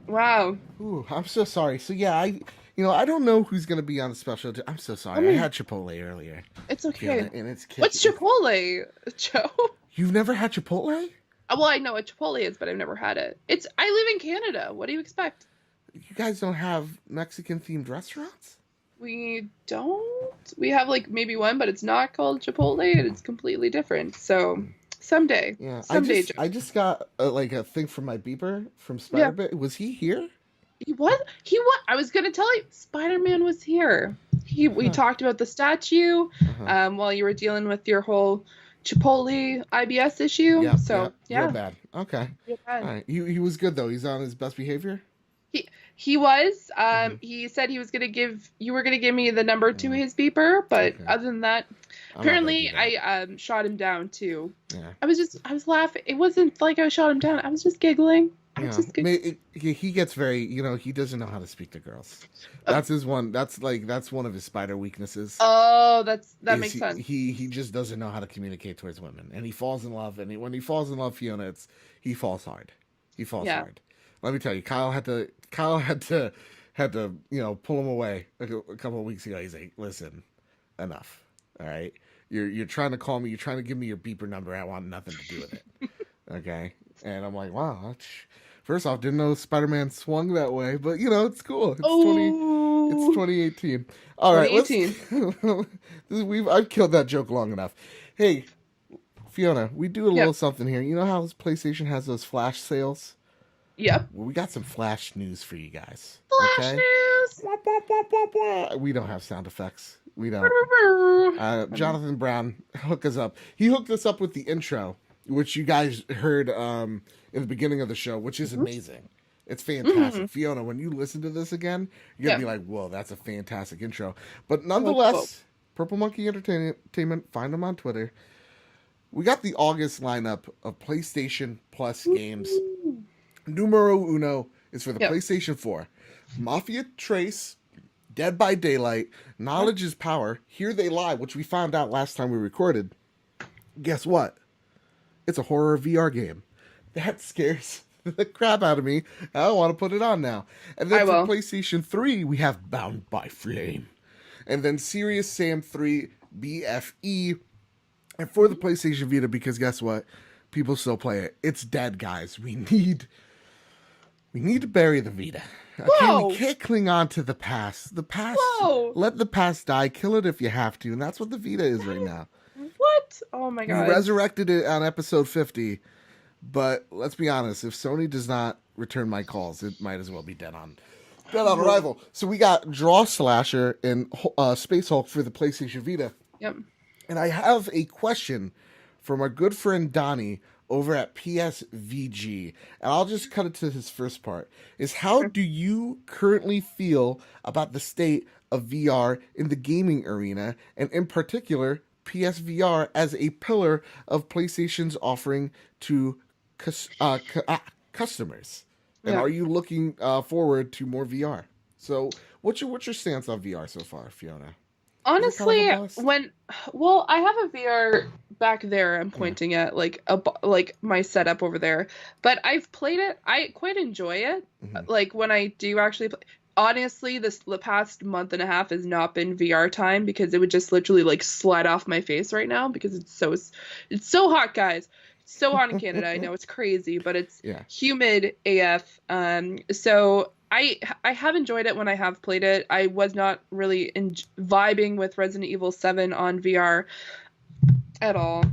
Wow. Ooh, I'm so sorry. So yeah, I don't know who's gonna be on the special. I'm so sorry. I had Chipotle earlier. It's okay. Fiona, and it's What's Chipotle, Joe? You've never had Chipotle? Well, I know what Chipotle is, but I've never had it. I live in Canada. What do you expect? You guys don't have Mexican themed restaurants? We don't. We have like maybe one, but it's not called Chipotle, and it's completely different. So someday, Yeah, someday, Joe. I just got like a thing from my beeper from Spider-Man. Was he here? He was. He was. I was gonna tell you, Spider-Man was here. We talked about the statue, while you were dealing with your whole Chipotle IBS issue. Yeah. So yeah. Real bad. Okay. Real bad. All right. He was good though. He's on his best behavior. He was. He said you were gonna give me the number to his beeper, but Okay. other than that, I'm not gonna apparently do that. I shot him down too. Yeah. I was laughing. It wasn't like I shot him down. I was just giggling. Yeah. He gets very, you know, he doesn't know how to speak to girls. That's his one. That's one of his spider weaknesses. Oh, that makes sense. He just doesn't know how to communicate towards women, and he falls in love. And when he falls in love, Fiona, he falls hard. He falls hard. Let me tell you, Kyle had to you know, pull him away a couple of weeks ago. He's like, listen, enough. All right, you're trying to call me. You're trying to give me your beeper number. I want nothing to do with it. Okay, and I'm like, wow. First off, didn't know Spider-Man swung that way, but you know, it's cool. It's 2018. All right, 2018. I've killed that joke long enough. Hey, Fiona, we do a little something here. You know how PlayStation has those flash sales? Yep. Well, we got some flash news for you guys. Flash news. We don't have sound effects. We don't. Jonathan Brown hooked us up. He hooked us up with the intro, which you guys heard in the beginning of the show, which is amazing. It's fantastic. Fiona, when you listen to this again, you're going to be like, whoa, that's a fantastic intro. But nonetheless, Purple Monkey Entertainment, find them on Twitter. We got the August lineup of PlayStation Plus games. Numero uno is for the PlayStation 4. Mafia Trace, Dead by Daylight, Knowledge is Power, Here They Lie, which we found out last time we recorded. Guess what? It's a horror VR game. That scares the crap out of me. I don't want to put it on now. And then for PlayStation 3, we have Bound by Flame. And then Serious Sam 3 BFE. And for the PlayStation Vita, because guess what? People still play it. It's dead, guys. We need to bury the Vita. Okay, we can't cling on to the past. The past. Let the past die. Kill it if you have to. And that's what the Vita is right now. What? Oh my god. We resurrected it on episode 50. But let's be honest, if Sony does not return my calls, it might as well be dead on arrival. So we got Draw Slasher and Space Hulk for the PlayStation Vita. Yep. And I have a question from our good friend Donnie over at PSVG. And I'll just cut it to his first part. Is how do you currently feel about the state of VR in the gaming arena, and in particular, PSVR as a pillar of PlayStation's offering to customers? And Yeah. are you looking forward to more VR? So, what's your stance on VR so far, Fiona? Is it kind of a Honestly, bust? I have a VR back there. I'm Yeah. pointing at like my setup over there, but I've played it. I quite enjoy it. Hmm. Like when I do actually play. Honestly, the past month and a half has not been VR time because it would just literally like slide off my face right now because it's so hot, guys. It's so hot in Canada. I know it's crazy, but it's Yeah. humid AF. So I have enjoyed it when I have played it. I was not really vibing with Resident Evil 7 on VR at all.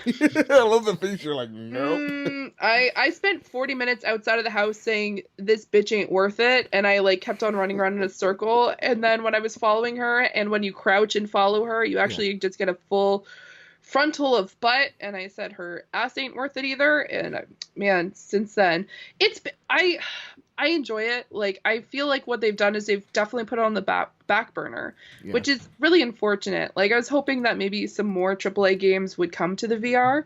I love the face. You're like, nope. I spent 40 minutes outside of the house saying this bitch ain't worth it, and I like kept on running around in a circle. And then when I was following her, and when you crouch and follow her, you actually just get a full frontal of butt. And I said her ass ain't worth it either. And man, since then, I enjoy it. Like I feel like what they've done is they've definitely put it on the back burner, Yeah. which is really unfortunate. Like I was hoping that maybe some more AAA games would come to the VR,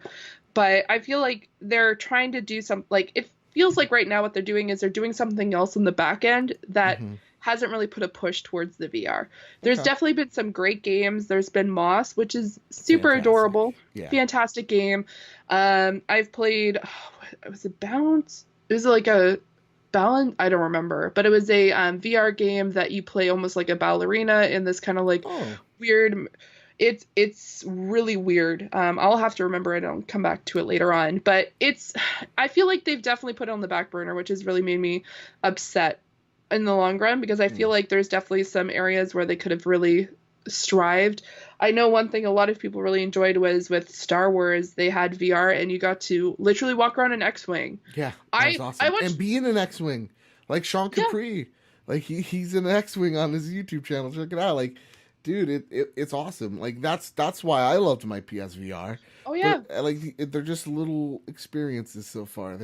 but I feel like they're trying to do some like it feels like right now what they're doing is they're doing something else in the back end that hasn't really put a push towards the VR. There's Okay. definitely been some great games. There's been Moss, which is super Fantastic. adorable. Yeah. Fantastic game. I've played it was a Bounce. It was like a balance. I don't remember, but it was a VR game that you play almost like a ballerina in this kind of like Oh. weird. It's really weird. I'll have to remember it. I'll come back to it later on. But I feel like they've definitely put it on the back burner, which has really made me upset in the long run because I feel like there's definitely some areas where they could have really strived. I know one thing a lot of people really enjoyed was with Star Wars, they had VR and you got to literally walk around an X-Wing. Yeah, that was awesome. I watched, And be in an X-Wing, like Sean yeah, Capri. Like he's in an X-Wing on his YouTube channel. Check it out. Like, dude, it's awesome. Like that's why I loved my PSVR. oh yeah, But like they're just little experiences so far.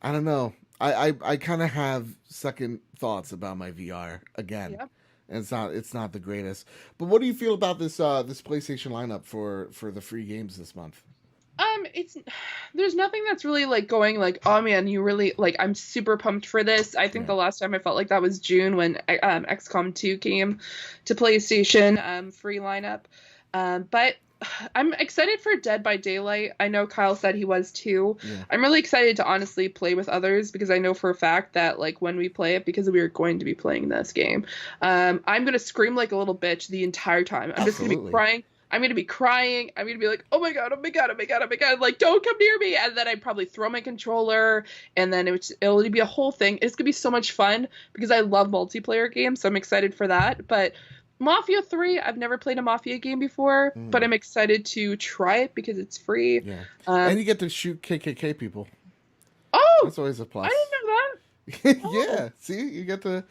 I don't know. I kind of have second thoughts about my VR again. yeah. And it's not the greatest. But what do you feel about this PlayStation lineup for the free games this month? It's there's nothing that's really like going like, oh man, you really like I'm super pumped for this. I think Yeah. the last time I felt like that was June when XCOM 2 came to PlayStation free lineup. But I'm excited for Dead by Daylight. I know Kyle said he was too. Yeah. I'm really excited to honestly play with others because I know for a fact that like when we play it, because we are going to be playing this game, I'm gonna scream like a little bitch the entire time. I'm just gonna be Absolutely. crying. I'm gonna be crying. I'm gonna be like, oh my god, oh my god, oh my god, oh my god, like don't come near me. And then I'd probably throw my controller, and then it'll be a whole thing. It's gonna be so much fun because I love multiplayer games, so I'm excited for that. But Mafia 3, I've never played a Mafia game before, but I'm excited to try it because it's free. Yeah. Um, And you get to shoot KKK people. oh, That's always a plus. I didn't know that. Yeah. See, you get to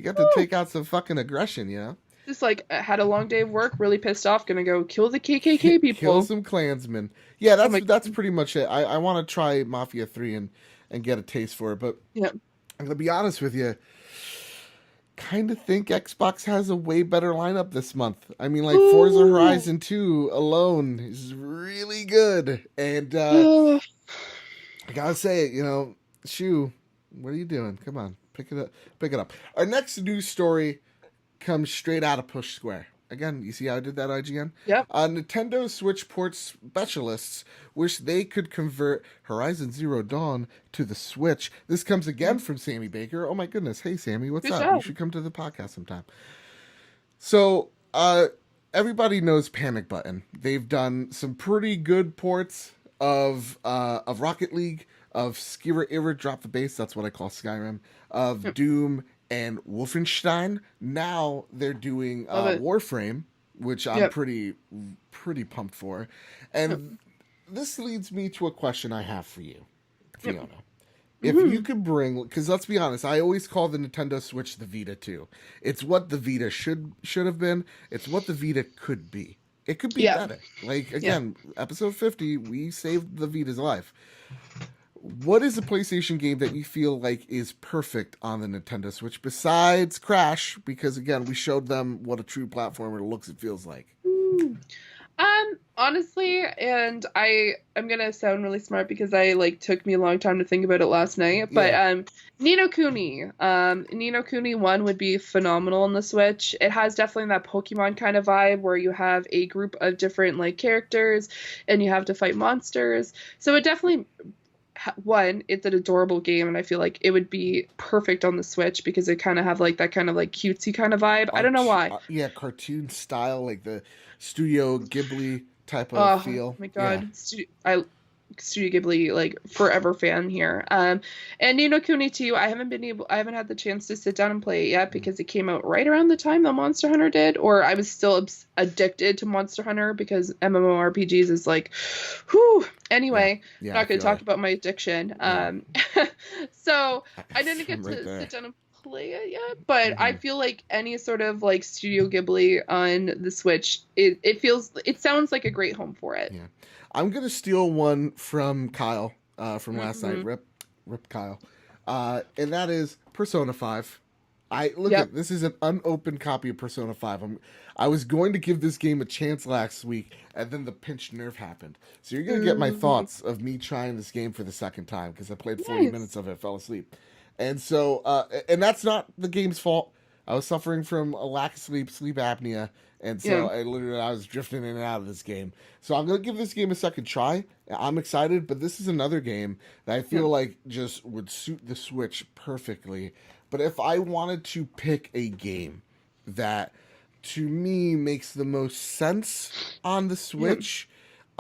Oh. take out some fucking aggression. You know. Just like had a long day of work, really pissed off, gonna go kill the KKK people. Kill some Klansmen. Yeah, Oh my that's pretty much it. I want to try Mafia 3 and get a taste for it, but yeah. I'm gonna be honest with you. Kind of think Xbox has a way better lineup this month. I mean, like Forza Ooh. Horizon 2 alone is really good, and Ugh. I gotta say it. You know, Shu, what are you doing? Come on, pick it up. Pick it up. Our next news story comes straight out of Push Square. Again, you see how I did that, IGN? Yep. Nintendo Switch port specialists wish they could convert Horizon Zero Dawn to the Switch. This comes again from Sammy Baker. Oh my goodness. Hey, Sammy, what's Good up? job. You should come to the podcast sometime. So, everybody knows Panic Button. They've done some pretty good ports of Rocket League, of Skira Ira Drop the Bass, that's what I call Skyrim, of Doom and Wolfenstein. Now they're doing Love it. Warframe, which I'm Yep. pretty pumped for. And this leads me to a question I have for you. Yep. Fiona. If you could bring, because let's be honest, I always call the Nintendo Switch the Vita too. It's what the Vita should have been. It's what the Vita could be. It could be Yeah. better. Like Yeah. again, episode 50, we saved the Vita's life. What is a PlayStation game that you feel like is perfect on the Nintendo Switch besides Crash? Because again, we showed them what a true platformer looks and feels like. Honestly, and I'm gonna sound really smart because I took me a long time to think about it last night. But Ni no Kuni. Ni no Kuni 1 would be phenomenal on the Switch. It has definitely that Pokemon kind of vibe where you have a group of different characters and you have to fight monsters. So it definitely one, it's an adorable game, and I feel like it would be perfect on the Switch because it kind of have that kind of cutesy kind kind of vibe. I don't know why. Yeah, cartoon style, like the Studio Ghibli type of feel. Oh my god, Studio Ghibli forever fan here. And Ni no Kuni 2, I haven't had the chance to sit down and play it yet because it came out right around the time that Monster Hunter did, or I was still addicted to Monster Hunter because MMORPGs is whew. Anyway, Yeah, not going to talk about my addiction. Yeah. So I didn't get to sit down and play it yet, but I feel like any sort of Studio Ghibli on the Switch, it sounds like a great home for it. Yeah. I'm gonna steal one from Kyle from last night. Rip Kyle, and that is Persona 5. This is an unopened copy of Persona 5. I was going to give this game a chance last week, and then the pinched nerve happened. So you're gonna get my thoughts of me trying this game for the second time because I played 40 minutes of it, fell asleep, and so and that's not the game's fault. I was suffering from a lack of sleep apnea. And so I was drifting in and out of this game. So I'm going to give this game a second try. I'm excited, but this is another game that I feel like just would suit the Switch perfectly. But if I wanted to pick a game that to me makes the most sense on the Switch,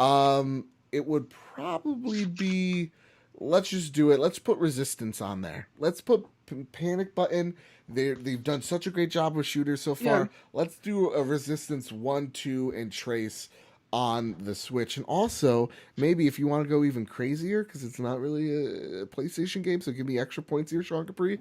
it would probably be, let's just do it. Let's put Resistance on there. Let's put Panic Button. They've done such a great job with shooters so far. Yeah. Let's do a Resistance 1, 2, and Trace on the Switch. And also, maybe if you want to go even crazier, because it's not really a PlayStation game, so give me extra points here, Sean Capri.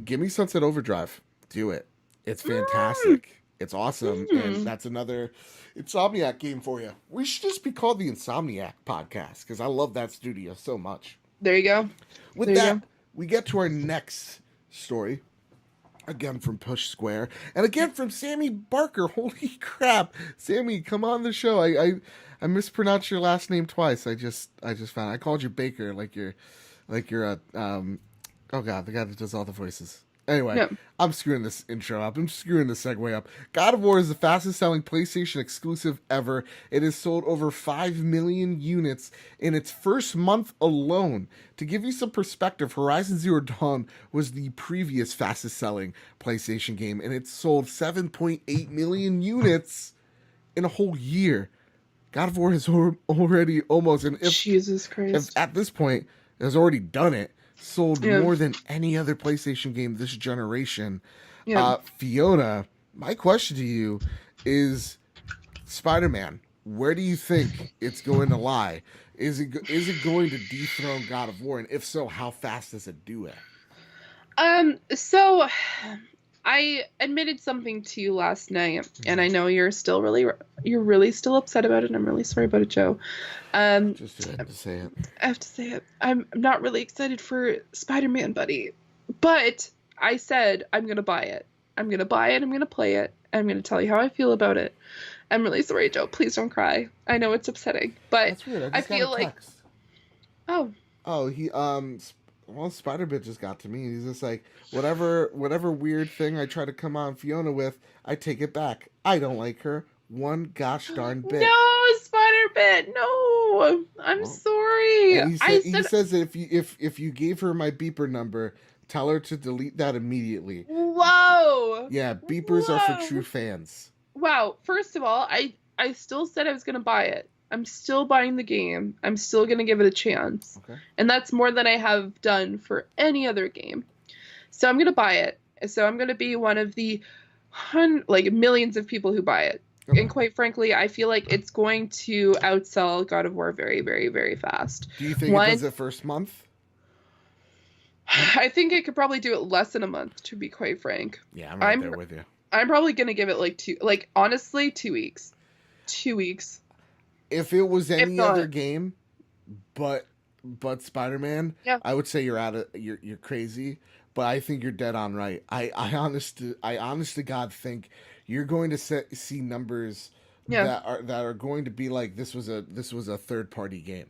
Give me Sunset Overdrive. Do it. It's fantastic. It's awesome. And that's another Insomniac game for you. We should just be called the Insomniac Podcast, because I love that studio so much. There you go. With that, we get to our next story. Again from Push Square, and again from Sammy Barker. Holy crap, Sammy, come on the show. I mispronounced your last name twice. I just found I called you Baker, like you're a oh god, the guy that does all the voices. Anyway, I'm screwing this intro up. I'm screwing this segue up. God of War is the fastest selling PlayStation exclusive ever. It has sold over 5 million units in its first month alone. To give you some perspective, Horizon Zero Dawn was the previous fastest selling PlayStation game, and it sold 7.8 million units in a whole year. God of War has already almost, and Jesus Christ, if at this point it has already done it, sold more than any other PlayStation game this generation. Fiona, my question to you is Spider-Man. Where do you think it's going to lie? Is it going to dethrone God of War? And if so, how fast does it do it? So I admitted something to you last night, and I know you're really still upset about it, and I'm really sorry about it, Joe. Just have to say it. I have to say it. I'm not really excited for Spider-Man, buddy. But I said I'm going to buy it. I'm going to buy it. I'm going to play it. I'm going to tell you how I feel about it. I'm really sorry, Joe. Please don't cry. I know it's upsetting, but that's weird. I feel like... Oh, he, well, Spider-Bit just got to me. He's just like, whatever weird thing I try to come on Fiona with, I take it back. I don't like her one gosh darn bit. No, Spider-Bit, no. I'm sorry. He says that if you gave her my beeper number, tell her to delete that immediately. Whoa. Yeah, beepers are for true fans. Wow. First of all, I still said I was going to buy it. I'm still buying the game. I'm still going to give it a chance. Okay. And that's more than I have done for any other game. So I'm going to buy it. So I'm going to be one of the millions of people who buy it. Okay. And quite frankly, I feel like it's going to outsell God of War very, very, very fast. Do you think it One, does it first month? I think I could probably do it less than a month, to be quite frank. Yeah, I'm right I'm there with you. I'm probably gonna give it like honestly, 2 weeks. 2 weeks. If it was If any other not, game, but Spider-Man, yeah. I would say you're crazy. But I think you're dead on right. I honest to God think you're going to see numbers Yeah. that are going to be like this was a third party game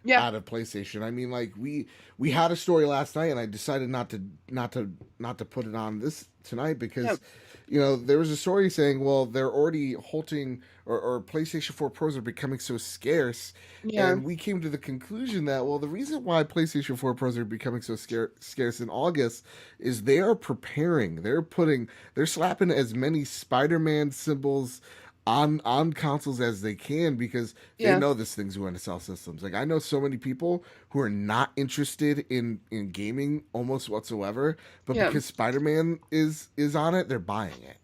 Yeah. out of PlayStation. I mean, like we had a story last night, and I decided not to put it on this tonight Yeah. because there was a story saying, well, they're already halting or PlayStation 4 Pros are becoming so scarce, Yeah. and we came to the conclusion that, well, the reason why PlayStation 4 Pros are becoming so scarce in August is they are preparing, they're slapping as many Spider-Man symbols on consoles as they can because they Yeah. know this thing's going to sell systems. Like, I know so many people who are not interested in gaming almost whatsoever, but Yeah. because Spider-Man is on it, they're buying it.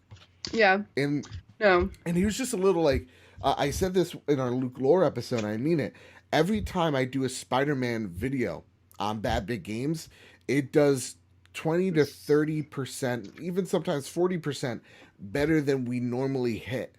Yeah. And No. he was just a little like, I said this in our Luke Lore episode, I mean it. Every time I do a Spider-Man video on Bad Big Games, it does 20 to 30%, even sometimes 40% better than we normally hit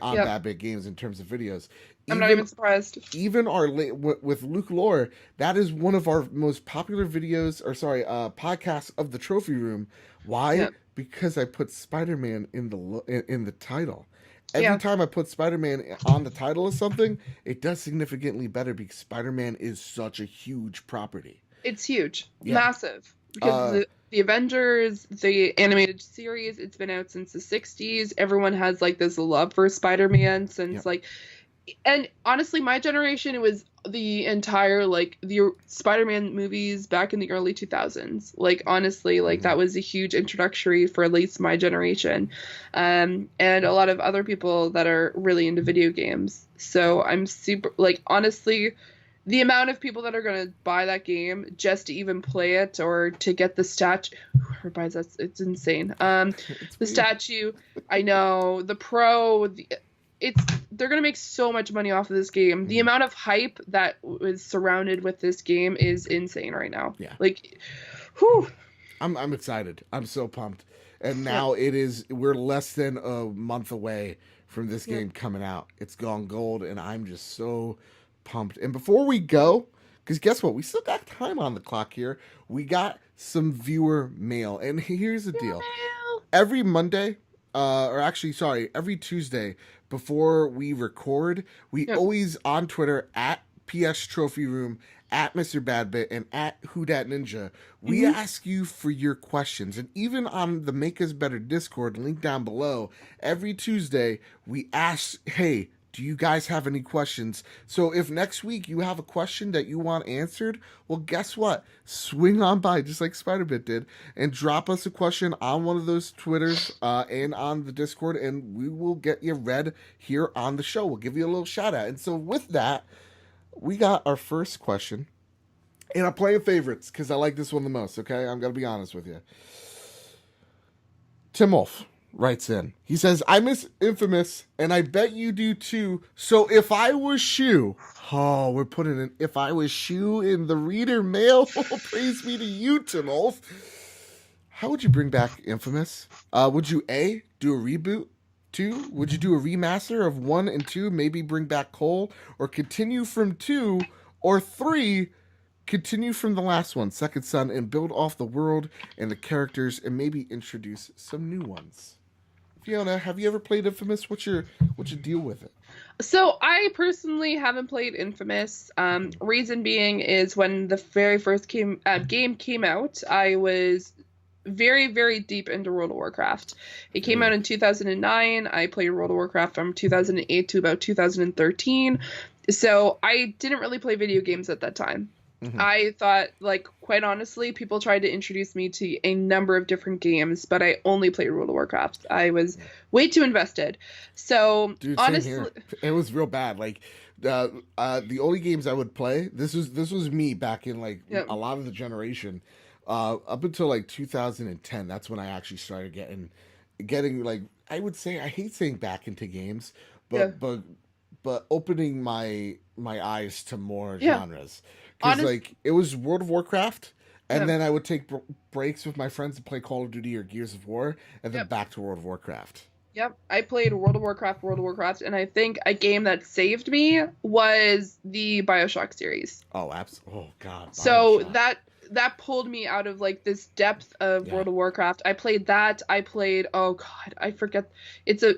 on Yep. Bad Big Games in terms of videos. I'm not even surprised. Even with Luke Lore, that is one of our most popular videos, or sorry, podcasts of the Trophy Room. Why? Yep. Because I put Spider-Man in the title. Every Yeah. time I put Spider-Man on the title of something, it does significantly better because Spider-Man is such a huge property. It's huge. Yeah. Massive. Because the Avengers, the animated series, it's been out since the 60s. Everyone has like this love for Spider-Man since Yep. and honestly, my generation, it was the entire the Spider-Man movies back in the early 2000s. Like, honestly, that was a huge introductory for at least my generation, and a lot of other people that are really into video games. So I'm super honestly, the amount of people that are gonna buy that game just to even play it or to get the statue. Whoever buys that, it's insane. The statue, I know, the pro, they're gonna make so much money off of this game. The amount of hype that was surrounded with this game is insane right now. Yeah. Whew. I'm excited. I'm so pumped. And now we're less than a month away from this game coming out. It's gone gold, and I'm just so pumped. And before we go, because guess what? We still got time on the clock here. We got some viewer mail. And here's the deal. Every Monday, every Tuesday before we record, we always on Twitter at PS Trophy Room, at Mr. Badbit, and at Who Dat Ninja, we ask you for your questions. And even on the Make Us Better Discord, link down below, every Tuesday we ask, hey, do you guys have any questions? So if next week you have a question that you want answered, well, guess what? Swing on by, just like Spider-Bit did, and drop us a question on one of those Twitters and on the Discord, and we will get you read here on the show. We'll give you a little shout out. And so with that, we got our first question. And I'm playing favorites because I like this one the most, okay? I'm going to be honest with you. Tim Wolf writes in. He says, I miss Infamous, and I bet you do too. So if I was Shu, we're putting an if I was Shu in the reader mail. Praise be to you, Tim Wolf. How would you bring back Infamous? Would you A, do a reboot? 2, would you do a remaster of 1 and 2, maybe bring back Cole, or continue from 2, or 3, continue from the last one, Second Son, and build off the world and the characters and maybe introduce some new ones? Fiona, have you ever played Infamous? What's your deal with it? So I personally haven't played Infamous. Reason being is when the very first game came out, I was very, very deep into World of Warcraft. It came out in 2009. I played World of Warcraft from 2008 to about 2013. So I didn't really play video games at that time. I thought, quite honestly, people tried to introduce me to a number of different games, but I only played World of Warcraft. I was way too invested. So, dude, honestly, same here. It was real bad. The only games I would play, this was me back in a lot of the generation, up until 2010. That's when I actually started getting getting like I would say I hate saying back into games, Yeah. but opening my eyes to more Yeah. genres because Honest. like it was World of Warcraft. And Yeah. then I would take breaks with my friends to play Call of Duty or Gears of War, and then Yep. back to World of Warcraft. Yep. I played World of Warcraft, and I think a game that saved me was the BioShock series. Oh, oh God, So Bioshock. that pulled me out of like this depth of Yeah. World of Warcraft. I played that. I played, oh God, I forget. It's a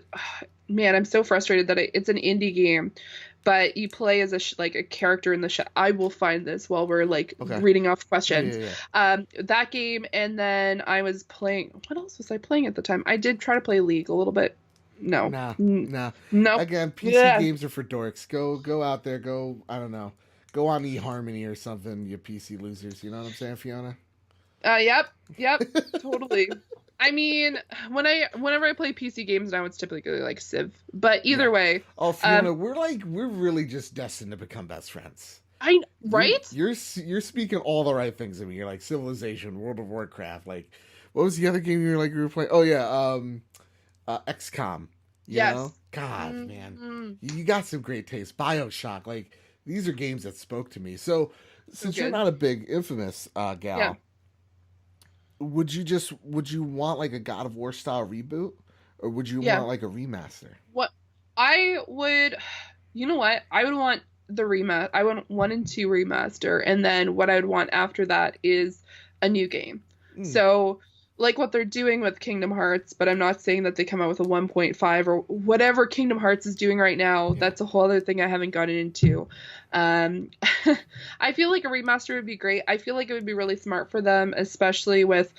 man. I'm so frustrated that it's an indie game, but you play as like a character in the show. I will find this while we're like Okay. reading off Yeah, questions. yeah, yeah. That game, and then I was playing. What else was I playing at the time? I did try to play League a little bit. No, Nah, nah. nope. Again, PC Yeah. games are for dorks. Go out there. Go. I don't know. Go on eHarmony or something. You PC losers. You know what I'm saying, Fiona? Yep, totally. I mean, whenever I play PC games now, it's typically like Civ. But either Yeah. way, Oh, Fiona, we're really just destined to become best friends. right? You're speaking all the right things to me. You're like Civilization, World of Warcraft. Like, what was the other game you were playing? Oh yeah, XCOM. You know, Yes. God, man, Mm-hmm. you got some great taste. BioShock, like these are games that spoke to me. So, since you're Good. not a big Infamous gal, Yeah. would you want like a God of War style reboot, or would you Yeah. want like a remaster? What I would, you know what? I would want the rematch. I want 1 and 2 remaster, and then what I would want after that is a new game. Mm. So, like what they're doing with Kingdom Hearts, but I'm not saying that they come out with a 1.5 or whatever Kingdom Hearts is doing right now. Yeah. That's a whole other thing I haven't gotten into. I feel like a remaster would be great. I feel like it would be really smart for them, especially with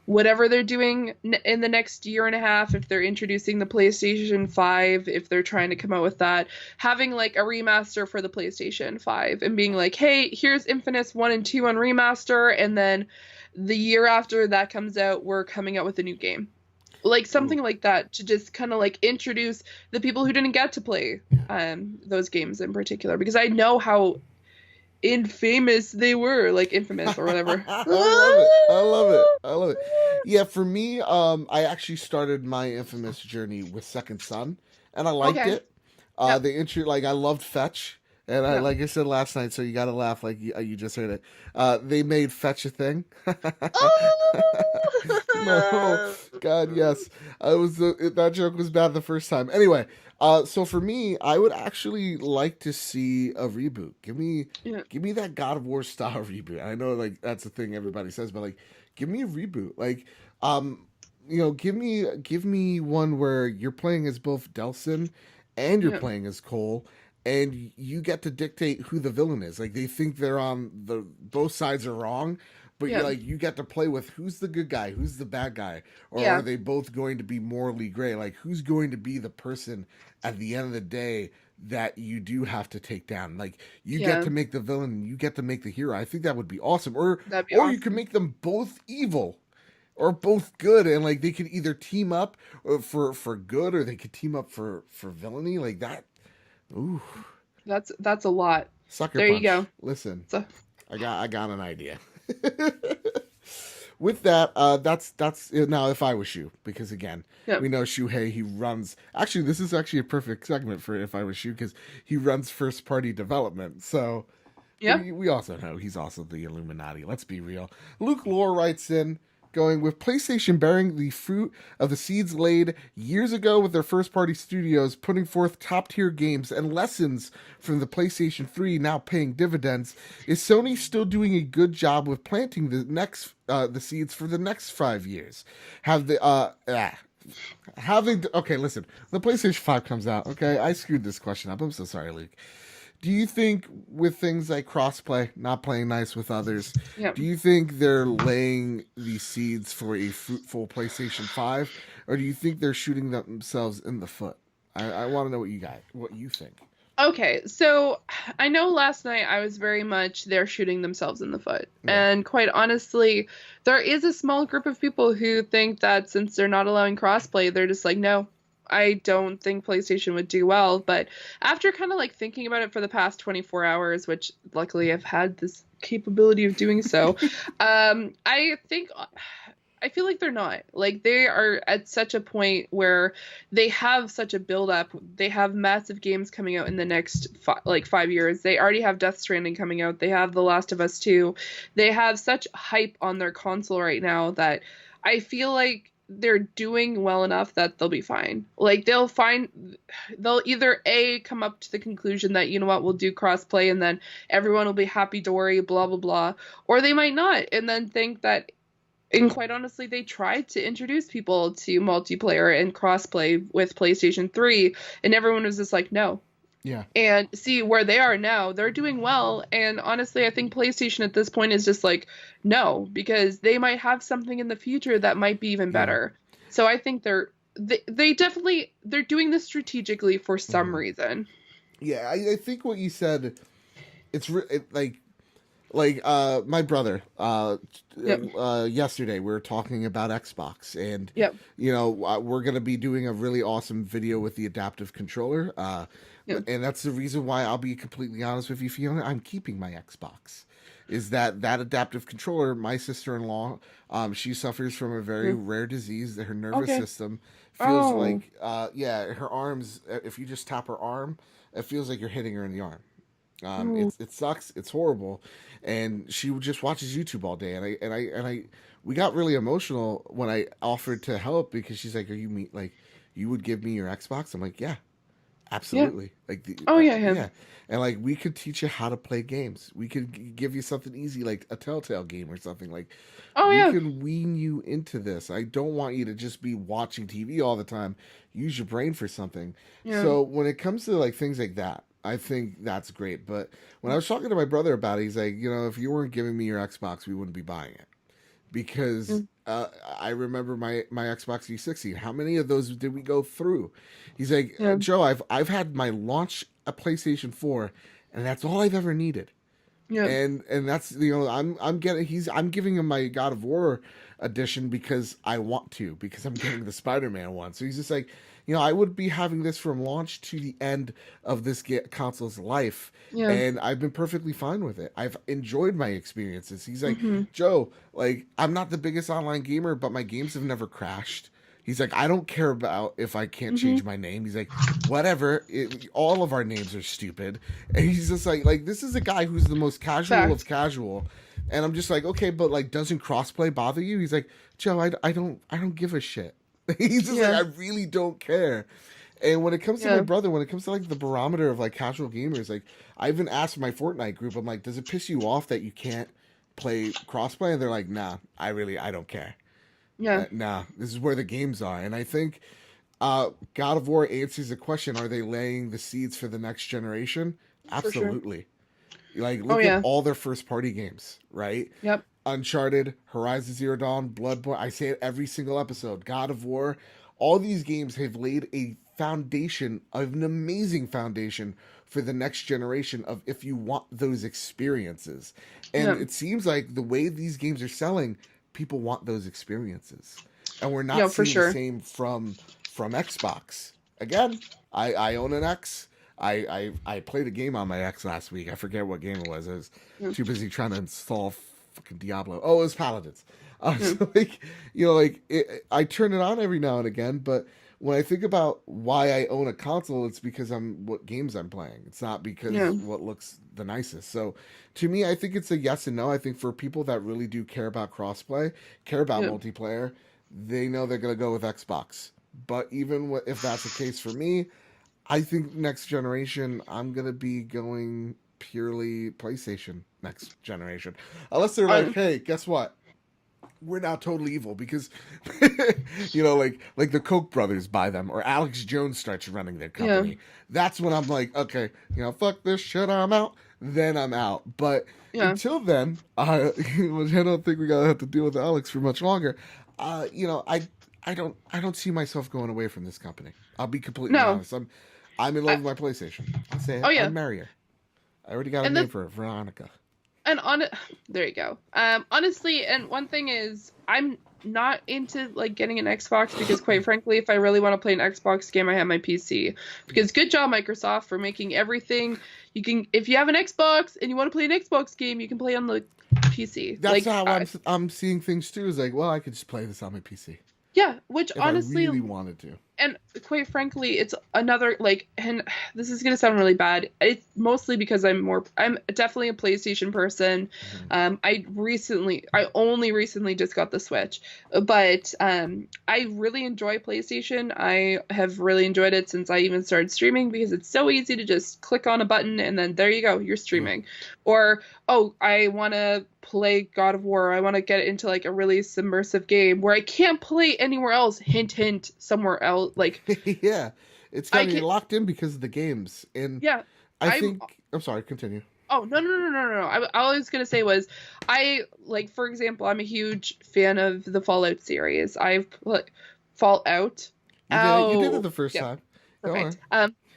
whatever they're doing in the next year and a half. If they're introducing the PlayStation 5, if they're trying to come out with that, having like a remaster for the PlayStation 5 and being like, hey, here's Infamous 1 and 2 on remaster, and then the year after that comes out, we're coming out with a new game. Like something like that, to just kind of like introduce the people who didn't get to play those games in particular, because I know how infamous they were, like Infamous or whatever. I love it. I love it. I love it. Yeah, for me, I actually started my Infamous journey with Second Son, and I liked Okay. it. Yep. Like I loved Fetch, and I Yep. like I said last night, so you got to laugh like you just heard it. They made Fetch a thing. No, God, yes. I was that joke was bad the first time. Anyway, so for me, I would actually like to see a reboot. Yeah. Give me that God of War style reboot. I know like that's the thing everybody says, but like give me a reboot. Like give me one where you're playing as both Delsin and you're Yeah. playing as Cole, and you get to dictate who the villain is. Like they think they're on the both sides are wrong, but Yeah. you get to play with who's the good guy, who's the bad guy, or Yeah. are they both going to be morally gray? Like who's going to be the person at the end of the day that you do have to take down? Like you Yeah. get to make the villain, you get to make the hero. I think that would be awesome. Or That'd be you awesome. can make them both evil or both good, and like they could either team up for good, or they could team up for villainy. Like that. Ooh, That's a lot. sucker There punch. you go. Listen, So, I got an idea. With that, that's now if I was you, because again, yeah. we know Shuhei, he runs. Actually, this is actually a perfect segment for if I was you, because he runs first party development. So Yeah. we also know he's also the Illuminati. Let's be real. Luke Lore writes in, going, with PlayStation bearing the fruit of the seeds laid years ago with their first-party studios, putting forth top-tier games and lessons from the PlayStation 3 now paying dividends, is Sony still doing a good job with planting the seeds for the next 5 years? Okay, listen. The PlayStation 5 comes out, okay? I screwed this question up. I'm so sorry, Luke. Do you think with things like crossplay, not playing nice with others, Yeah. do you think they're laying the seeds for a fruitful PlayStation 5, or do you think they're shooting themselves in the foot? I want to know what you think. Okay, so I know last night I was very much they're shooting themselves in the foot. Yeah. And quite honestly, there is a small group of people who think that since they're not allowing crossplay, they're just like, no, I don't think PlayStation would do well. But after kind of like thinking about it for the past 24 hours, which luckily I've had this capability of doing so, I think I feel like they're not. Like, they are at such a point where they have such a build up. They have massive games coming out in the next 5 years. They already have Death Stranding coming out. They have The Last of Us 2. They have such hype on their console right now that I feel like they're doing well enough that they'll be fine. Like, they'll either A, come up to the conclusion that, you know what, we'll do crossplay and then everyone will be happy dory, blah blah blah, or they might not and then think that, and quite honestly, they tried to introduce people to multiplayer and crossplay with PlayStation 3 and everyone was just like, no. Yeah. And see where they are now, they're doing well. And honestly, I think PlayStation at this point is just like, no, because they might have something in the future that might be even better. So I think they definitely, they're doing this strategically for some reason. Yeah, I think what you said, my brother, yesterday we were talking about Xbox, and we're gonna be doing a really awesome video with the adaptive controller. And that's the reason why, I'll be completely honest with you, Fiona, I'm keeping my Xbox. Is that adaptive controller? My sister-in-law, she suffers from a very rare disease. Her nervous system feels like, her arms. If you just tap her arm, it feels like you're hitting her in the arm. It sucks. It's horrible, and she just watches YouTube all day. And we got really emotional when I offered to help, because she's like, you would give me your Xbox? I'm like, yeah. Absolutely. Yeah. And like, we could teach you how to play games. We could give you something easy, like a Telltale game or something. Like, we can wean you into this. I don't want you to just be watching TV all the time. Use your brain for something. Yeah. So when it comes to like things like that, I think that's great. But when I was talking to my brother about it, he's like, if you weren't giving me your Xbox, we wouldn't be buying it. Because I remember my Xbox 360. How many of those did we go through? He's like, Joe, I've had my launch a PlayStation 4, and that's all I've ever needed. Yeah. And that's, I'm giving him my God of War edition because I want to, because I'm getting the Spider-Man one. So he's just like, I would be having this from launch to the end of this console's life. Yeah. And I've been perfectly fine with it. I've enjoyed my experiences. He's like, Joe, like, I'm not the biggest online gamer, but my games have never crashed. He's like, I don't care about if I can't change my name. He's like, whatever. All of our names are stupid. And he's just like, this is a guy who's the most casual of casual. And I'm just like, okay, but like, doesn't crossplay bother you? He's like, Joe, I don't give a shit. He's just like, I really don't care. And when it comes to my brother, when it comes to like the barometer of like casual gamers, like, I even asked my Fortnite group, I'm like, does it piss you off that you can't play crossplay? And they're like, nah, I don't care. Yeah. Nah, this is where the games are. And I think God of War answers the question, are they laying the seeds for the next generation? Absolutely. Sure. Like, look at all their first party games, right? Yep. Uncharted, Horizon Zero Dawn, Bloodborne. I say it every single episode. God of War. All these games have laid a foundation, an amazing foundation for the next generation of, if you want those experiences. And it seems like the way these games are selling, people want those experiences. And we're not seeing the same from Xbox. Again, I own an X. I played a game on my X last week. I forget what game it was. I was too busy trying to install fucking Diablo. Oh, it was Paladins. So I turn it on every now and again, but when I think about why I own a console, it's because what games I'm playing. It's not because what looks the nicest. So to me, I think it's a yes and no. I think for people that really do care about crossplay, care about multiplayer, they know they're going to go with Xbox. But even if that's the case for me, I think next generation, I'm going to be going purely PlayStation next generation. Unless they're like, hey, guess what? We're now totally evil because, like the Koch brothers buy them, or Alex Jones starts running their company. Yeah. That's when I'm like, okay, fuck this shit, I'm out. Then I'm out. But until then, I don't think we're gonna have to deal with Alex for much longer. I don't see myself going away from this company. I'll be completely honest. I'm in love with my PlayStation. I'll say it. I'd marry her. I already got a name for her, Veronica. And there you go. Honestly, and one thing is, I'm not into like getting an Xbox because quite frankly, if I really want to play an Xbox game, I have my PC. Because good job, Microsoft, for making everything you can. If you have an Xbox and you want to play an Xbox game, you can play on the PC. That's Like, how I'm seeing things too. Is like, well, I could just play this on my PC yeah, which if honestly, I really wanted to. and quite frankly, it's another like, and this is gonna sound really bad. It's mostly because I'm definitely a PlayStation person. I only recently just got the Switch, but I really enjoy PlayStation. I have really enjoyed it since I even started streaming because it's so easy to just click on a button and then there you go, you're streaming. Or, oh, I want to play God of War. I want to get into like a really submersive game where I can't play anywhere else. Hint, hint, somewhere else. Like, Yeah, it's got me locked in because of the games. And yeah, I'm sorry, continue. Oh, no. All I was gonna say was, like, for example, I'm a huge fan of the Fallout series. I've like Fallout. You did it the first time. Perfect.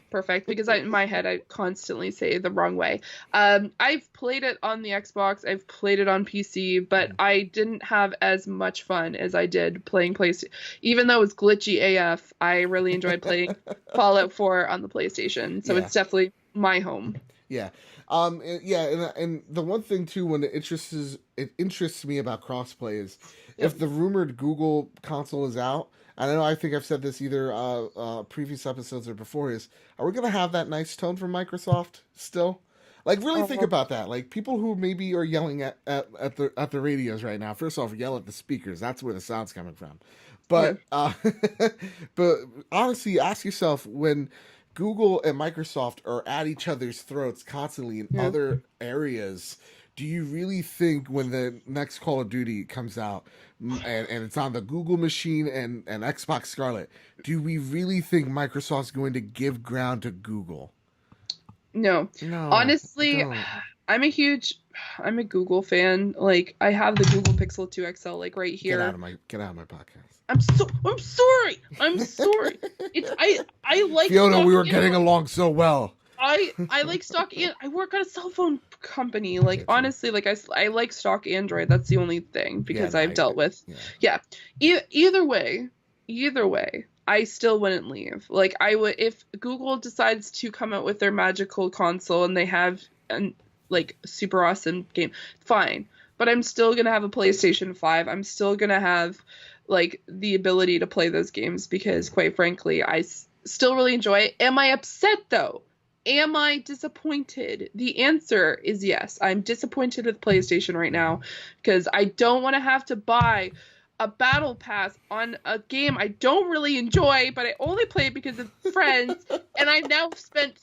Perfect, because in my head I constantly say the wrong way. I've played it on the Xbox, I've played it on PC, but I didn't have as much fun as I did playing PlayStation. Even though it's glitchy AF, I really enjoyed playing Fallout 4 on the PlayStation. So it's definitely my home. Yeah. And the one thing too, when it interests me about crossplay is if the rumored Google console is out. I think I've said this either previous episodes or before. Are we gonna have that nice tone from Microsoft still? Like, really think about that. Like, people who maybe are yelling at the radios right now. First off, yell at the speakers. That's where the sound's coming from. But but honestly, ask yourself, when Google and Microsoft are at each other's throats constantly in other areas, do you really think when the next Call of Duty comes out and it's on the Google machine and Xbox Scarlet, do we really think Microsoft's going to give ground to Google? No. Honestly, I'm a Google fan. Like, I have the Google Pixel 2 XL like right here. Get out of my podcast. I'm sorry. I like Fiona, we were getting along so well. I like stock I work at a cell phone company. Like, honestly, like I like stock Android. That's the only thing because I've dealt with. Yeah. Either way, I still wouldn't leave. Like, I would, if Google decides to come out with their magical console and they have an like super awesome game, fine. But I'm still gonna have a PlayStation 5. I'm still gonna have like the ability to play those games because, quite frankly, I still really enjoy it. Am I upset though? Am I disappointed? The answer is yes. I'm disappointed with PlayStation right now because I don't want to have to buy a battle pass on a game I don't really enjoy, but I only play it because of friends. And I now spent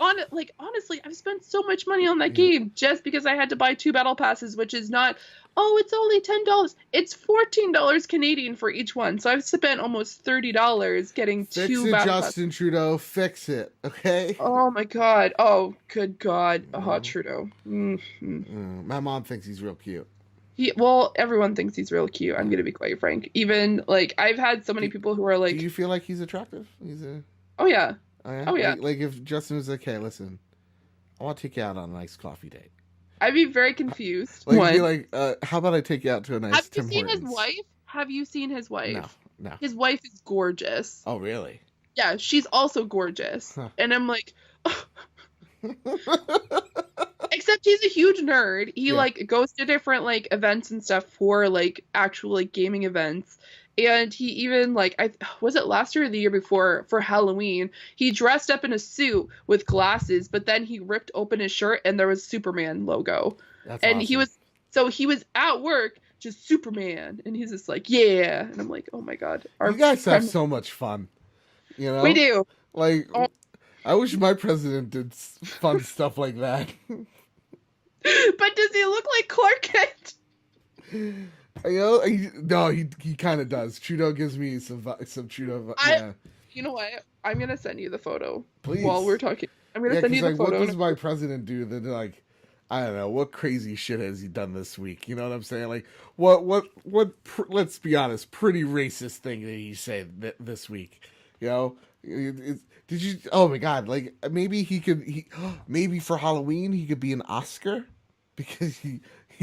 honestly, I've spent so much money on that game just because I had to buy 2 battle passes, which is not, oh, it's only $10. It's $14 Canadian for each one. So I've spent almost $30 getting 2 battle passes. Justin Trudeau, fix it, okay? Oh my God. Oh, good God. Trudeau. My mom thinks he's real cute. Well, everyone thinks he's real cute. I'm gonna be quite frank. Even like I've had so many people who are like, do you feel like he's attractive? Oh yeah. Oh yeah. Like if Justin was like, hey, listen, I want to take you out on a nice coffee date. I'd be very confused. Like, be like, how about I take you out to a nice Tim Hortons? Have you seen his wife? No. His wife is gorgeous. Oh really? Yeah, she's also gorgeous. Huh. And I'm like, except he's a huge nerd. He like goes to different like events and stuff for like actual like gaming events. And he even like, was it last year or the year before for Halloween, he dressed up in a suit with glasses, but then he ripped open his shirt and there was Superman logo. That's and awesome. He was at work just Superman, and he's just like, yeah. And I'm like, oh my God. You guys have so much fun. You know? We do. Like, I wish my president did fun stuff like that. But does he look like Clark Kent? He kind of does. Trudeau gives me some Trudeau. You know what? I'm gonna send you the photo. Please. While we're talking, I'm gonna send you the photo. What does my president do? That like, I don't know, what crazy shit has he done this week? You know what I'm saying? Like, what? Let's be honest, pretty racist thing that he said this week. You know, did you? Oh my God! Like maybe maybe for Halloween he could be an Oscar. because he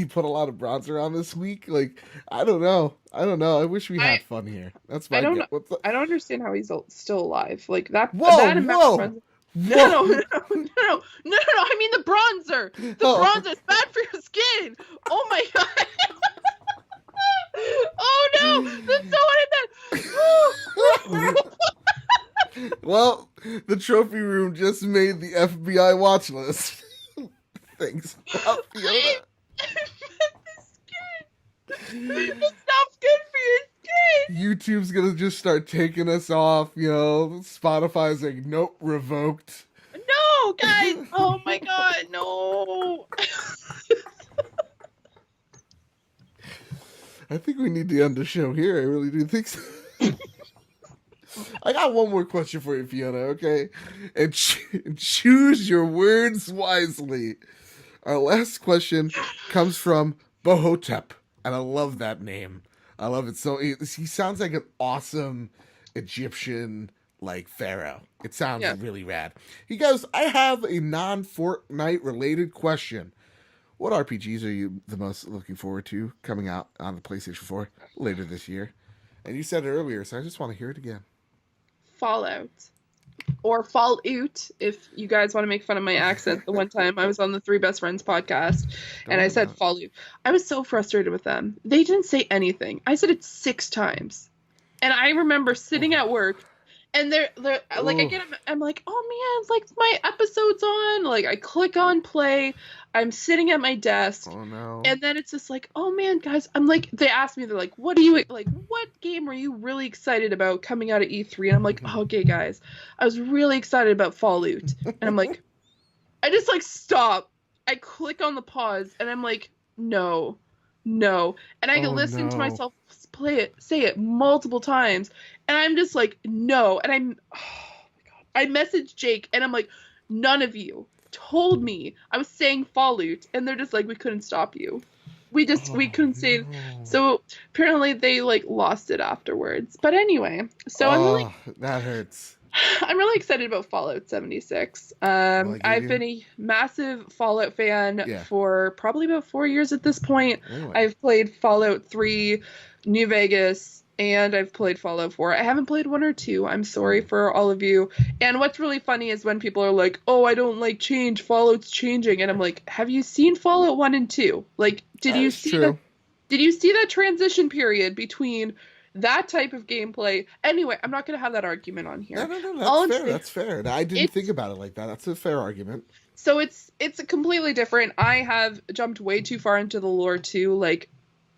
put a lot of bronzer on this week. Like, I don't know. I wish we had I fun here. That's I my don't guess. What's the... I don't understand how he's still alive. Like that Whoa, that amount of whoa, bronzer. No, whoa! no, no, no, no, no, no, no. I mean the bronzer. The Oh, bronzer is bad for your skin. Oh my god. Oh no, that's not what I meant. well, the trophy room just made the FBI watch list. Thanks, Fiona. I meant the skin. It's not good for your skin. YouTube's gonna just start taking us off. Spotify's like, nope, revoked. No, guys. Oh my god, no. I think we need to end the show here. I really do think so. I got one more question for you, Fiona, okay? And choose your words wisely. Our last question comes from Bohotep, and I love that name. I love it. So he sounds like an awesome Egyptian, like, pharaoh. It sounds really rad. He goes, I have a non-Fortnite related question. What RPGs are you the most looking forward to coming out on the PlayStation 4 later this year? And you said it earlier, so I just want to hear it again. Fallout. Or Fallout, if you guys want to make fun of my accent. The one time I was on the Three Best Friends podcast, and I said Fallout. I was so frustrated with them. They didn't say anything. I said it 6 times. And I remember sitting at work, and they're like, I'm like, oh man, like my episode's on. Like I click on play. I'm sitting at my desk. Oh no. And then it's just like, oh man, guys, I'm like, they asked me, they're like, what game are you really excited about coming out of E3? And I'm like, okay, guys, I was really excited about Fallout. And I'm like, I just like stop. I click on the pause, and I'm like, no. And I can listen to myself say it multiple times, and I'm just like, no. And oh my god, I messaged Jake, and I'm like, none of you told me I was saying Fallout, and they're just like, we couldn't stop you. We couldn't say it. So apparently they like lost it afterwards. But anyway, so that hurts. I'm really excited about Fallout 76. I've been a massive Fallout fan for probably about 4 years at this point. Anyway. I've played Fallout 3, New Vegas, and I've played Fallout 4. I haven't played 1 or 2. I'm sorry for all of you. And what's really funny is when people are like, oh, I don't like change. Fallout's changing. And I'm like, have you seen Fallout 1 and 2? Like, did you see that transition period between that type of gameplay? Anyway, I'm not going to have that argument on here. No, that's fair. I didn't think about it like that. That's a fair argument. So it's completely different. I have jumped way too far into the lore too, like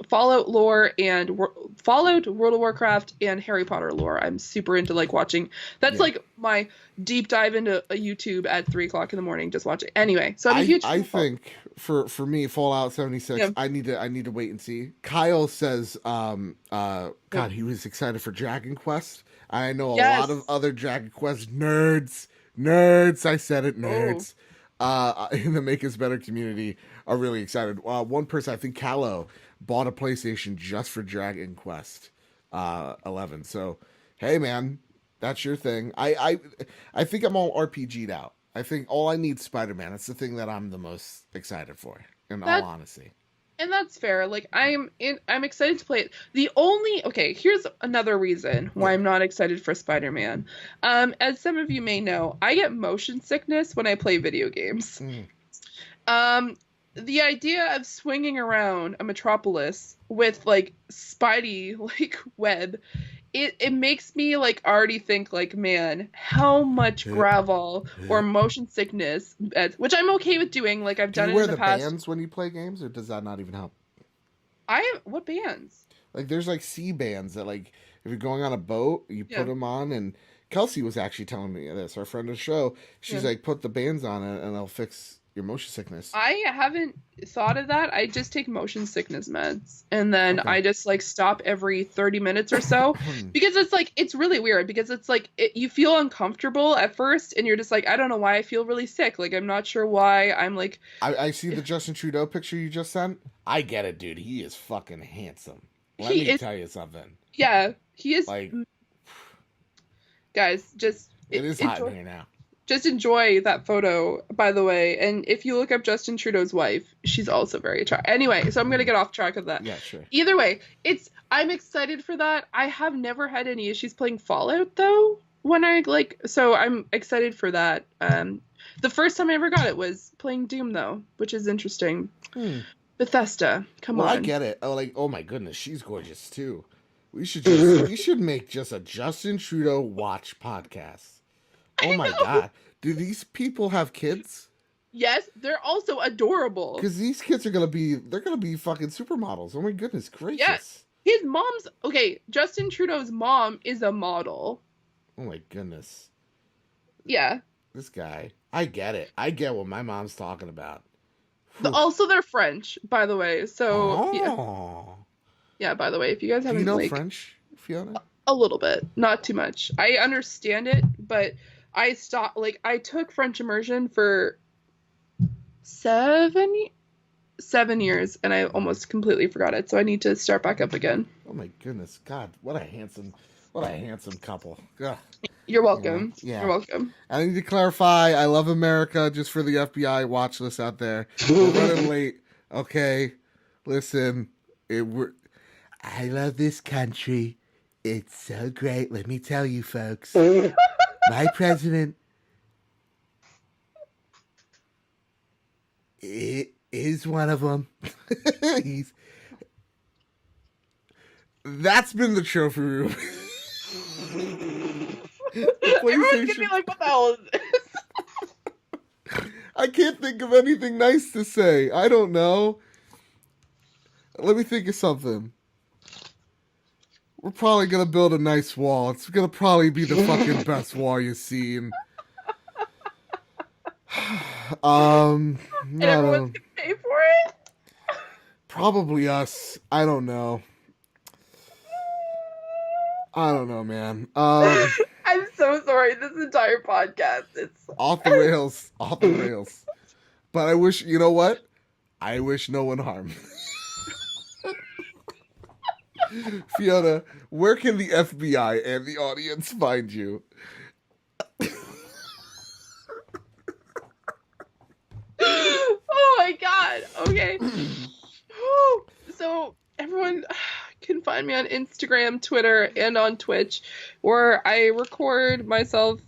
Fallout lore and Fallout, World of Warcraft, and Harry Potter lore. I'm super into like watching. That's like my deep dive into a YouTube at 3:00 in the morning, just watching. Anyway, so I'm a huge. I think for me, Fallout 76. I need to wait and see. Kyle says, God, he was excited for Dragon Quest. I know a lot of other Dragon Quest nerds. I said it, nerds. In the Make Us Better community are really excited. One person, I think Callow, bought a PlayStation just for Dragon Quest 11. So, hey man, that's your thing. I think I'm all RPG'd out. I think all I need Spider-Man. It's the thing that I'm the most excited for, in all honesty. And that's fair. Like I'm excited to play it. Here's another reason why I'm not excited for Spider-Man. As some of you may know, I get motion sickness when I play video games. The idea of swinging around a metropolis with like Spidey like web, it makes me like already think like, man, how much gravel or motion sickness, which I'm okay with doing. Like I've done it in the past. Do you wear the bands when you play games, or does that not even help? What bands? Like there's like C bands that like if you're going on a boat, you put them on. And Kelsey was actually telling me this. Our friend of the show, she's like, put the bands on it and they'll fix your motion sickness. I haven't thought of that. I just take motion sickness meds, and then I just like stop every 30 minutes or so because it's like, it's really weird because it's like you feel uncomfortable at first and you're just like, I don't know why I feel really sick. Like I'm not sure why. I'm like, I see the Justin Trudeau picture you just sent. I get it, dude. He is fucking handsome. Let me tell you something. Yeah, he is. Like, guys, just it is hot in here now. Just enjoy that photo, by the way. And if you look up Justin Trudeau's wife, she's also very attractive. Anyway, so I'm gonna get off track of that. Yeah, sure. Either way, I'm excited for that. I have never had any issues playing Fallout though. So I'm excited for that. The first time I ever got it was playing Doom though, which is interesting. Bethesda, come on. I get it. Oh my goodness, she's gorgeous too. We should make just a Justin Trudeau watch podcast. Oh my god. Do these people have kids? Yes, they're also adorable. Because these kids they're gonna be fucking supermodels. Oh my goodness gracious. Yes. His mom's Justin Trudeau's mom is a model. Oh my goodness. Yeah. This guy. I get it. I get what my mom's talking about. Also, they're French, by the way. So yeah, by the way, if you guys haven't, do you know French, Fiona? A little bit, not too much. I understand it, but I stopped. I took French immersion for 7 years, and I almost completely forgot it. So I need to start back up again. Oh my goodness, God, what a handsome couple. Ugh. You're welcome. Yeah. You're welcome. I need to clarify, I love America, just for the FBI watch list out there. We're running late. Okay. Listen, I love this country. It's so great. Let me tell you, folks. My president is one of them. That's been the trophy room. Everyone's gonna be like, what the hell is this? I can't think of anything nice to say. I don't know. Let me think of something. We're probably gonna build a nice wall. It's gonna probably be the fucking best wall you've seen. And everyone's gonna pay for it? Probably us. I don't know. I don't know, man. I'm so sorry. This entire podcast, it's off the rails. Off the rails. But I wish, you know what? I wish no one harm. Fiona, where can the FBI and the audience find you? Oh my god. Okay. So everyone can find me on Instagram, Twitter, and on Twitch, where I record myself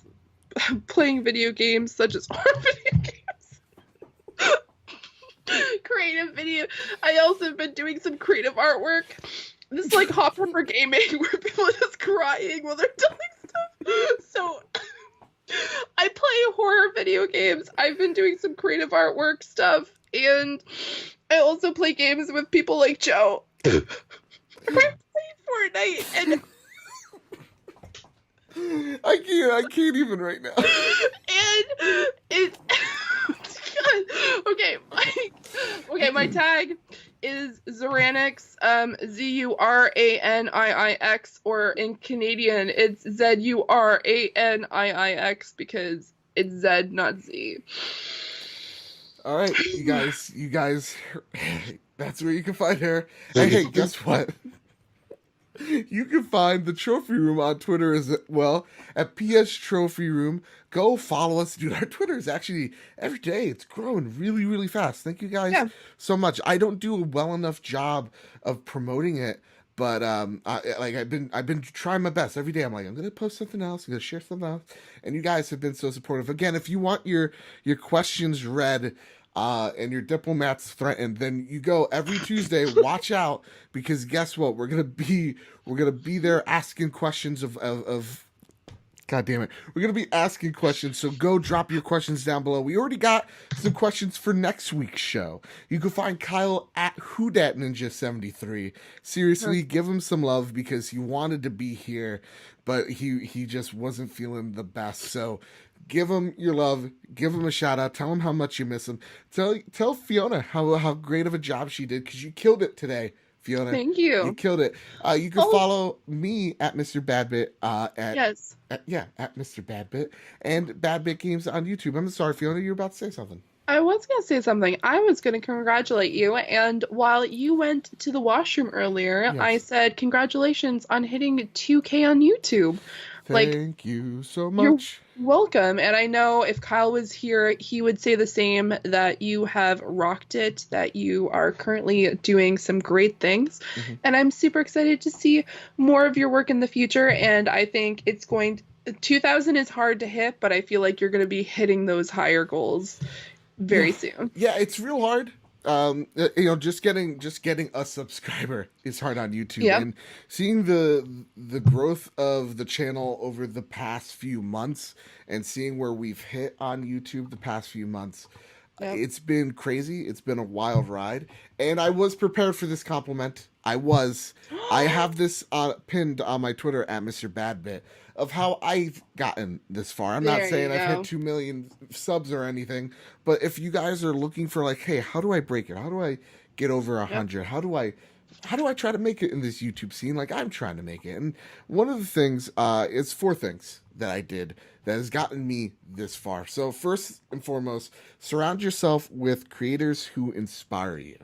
playing video games such as horror video games. Creative video. I also have been doing some creative artwork. This is like Hop Hopper Gaming, where people are just crying while they're doing stuff. So I play horror video games. I've been doing some creative artwork stuff, and I also play games with people like Joe. I play Fortnite, and I can't even right now. And it God. My tag is Zuraniix, Zuraniix, or in Canadian it's Zuraniix because it's Z, not Z. All right, you guys, that's where you can find her. And hey, guess what? You can find the Trophy Room on Twitter as well at PS Trophy Room. Go follow us, dude. Our Twitter is actually every day it's growing really, really fast. Thank you guys so much. I don't do a well enough job of promoting it, but I've been trying my best every day. I'm like, I'm gonna post something else, I'm gonna share something else, and you guys have been so supportive. Again, if you want your questions read and your diplomats threatened, then you go every Tuesday. Watch out, because guess what? We're gonna be there asking questions of God damn it. We're going to be asking questions, so go drop your questions down below. We already got some questions for next week's show. You can find Kyle at WhoDatNinja73. Seriously, give him some love, because he wanted to be here, but he just wasn't feeling the best. So give him your love. Give him a shout out. Tell him how much you miss him. Tell Fiona how great of a job she did, because you killed it today, Fiona. Thank you. You killed it. You can follow me at Mr. Badbit at Mr. Badbit and Badbit Games on YouTube. I'm sorry, Fiona, you're about to say something. I was going to say something. I was going to congratulate you, and while you went to the washroom earlier, I said congratulations on hitting 2K on YouTube. Thank you so much. Welcome. And I know if Kyle was here, he would say the same, that you have rocked it, that you are currently doing some great things. Mm-hmm. And I'm super excited to see more of your work in the future. And I think 2000 is hard to hit, but I feel like you're going to be hitting those higher goals Yeah, very soon. yeah, it's real hard. Just getting a subscriber is hard on YouTube, Yep. and seeing the growth of the channel over the past few months, and seeing where we've hit on YouTube the past few months, Yep. it's been crazy. It's been a wild ride, and I was prepared for this compliment. I have this pinned on my Twitter at Mr. Badbit of how I've gotten this far. I'm not There saying you I've hit go. 2 million subs or anything, but if you guys are looking for like, hey, how do I break it? How do I get over Yep. 100? How do I try to make it in this YouTube scene like I'm trying to make it? And one of the things is four things that I did that has gotten me this far. So first and foremost, surround yourself with creators who inspire you.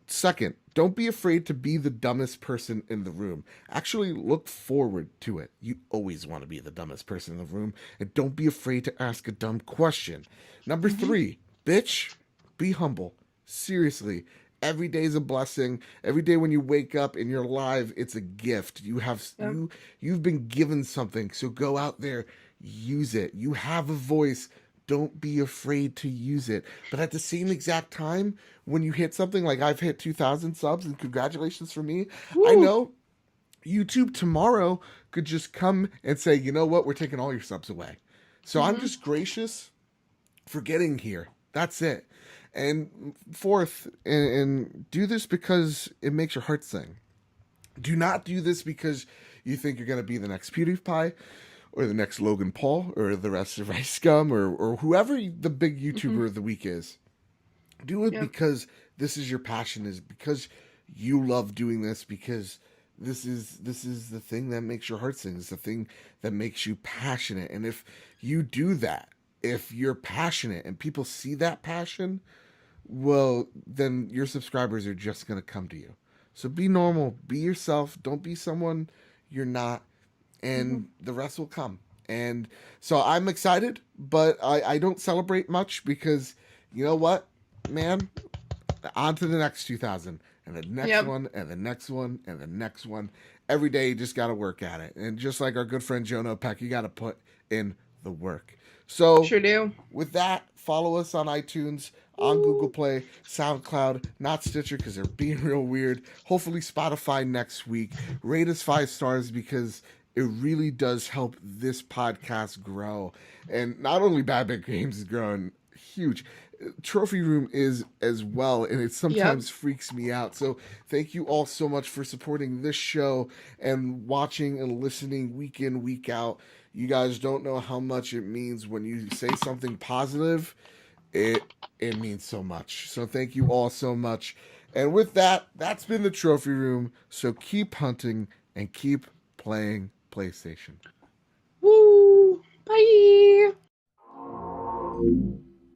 Second, don't be afraid to be the dumbest person in the room. Actually, look forward to it. You always want to be the dumbest person in the room, and don't be afraid to ask a dumb question. Number Hmm. three, bitch, be humble. Seriously, every day is a blessing. Every day when you wake up and you're alive, it's a gift. Yep. You've been given something, so go out there, use it. You have a voice. Don't be afraid to use it. But at the same exact time, when you hit something like I've hit 2,000 subs, and congratulations for me, I Woo. know YouTube tomorrow could just come and say, you know what, we're taking all your subs away. So I'm Hmm. just gracious for getting here. That's it. And fourth, and do this because it makes your heart sing. Do not do this because you think you're going to be the next PewDiePie or the next Logan Paul or the rest of Rice Scum or whoever the big Hmm. YouTuber of the week is. Do it Yep. because this is your passion, is because you love doing this, because this is the thing that makes your heart sing. It's the thing that makes you passionate. And if you do that, if you're passionate and people see that passion, well, then your subscribers are just going to come to you. So be normal, be yourself, don't be someone you're not, Hmm. and the rest will come. And so I'm excited, but I don't celebrate much because you know what, man? On to the next 2000, and the next Yep. one, and the next one, and the next one. Every day, you just got to work at it. And just like our good friend Jono Peck, you got to put in the work. So Sure do. with that, follow us on iTunes, on Google Woo. Play, SoundCloud, not Stitcher because they're being real weird. Hopefully, Spotify next week. Rate us 5 stars because it really does help this podcast grow. And not only Bad Bit Games is growing huge, Trophy Room is as well, and it Yep. sometimes freaks me out. So thank you all so much for supporting this show and watching and listening week in, week out. You guys don't know how much it means when you say something positive. It it means so much. So thank you all so much. And with that, that's been the Trophy Room. So keep hunting and keep playing PlayStation. Woo. Bye.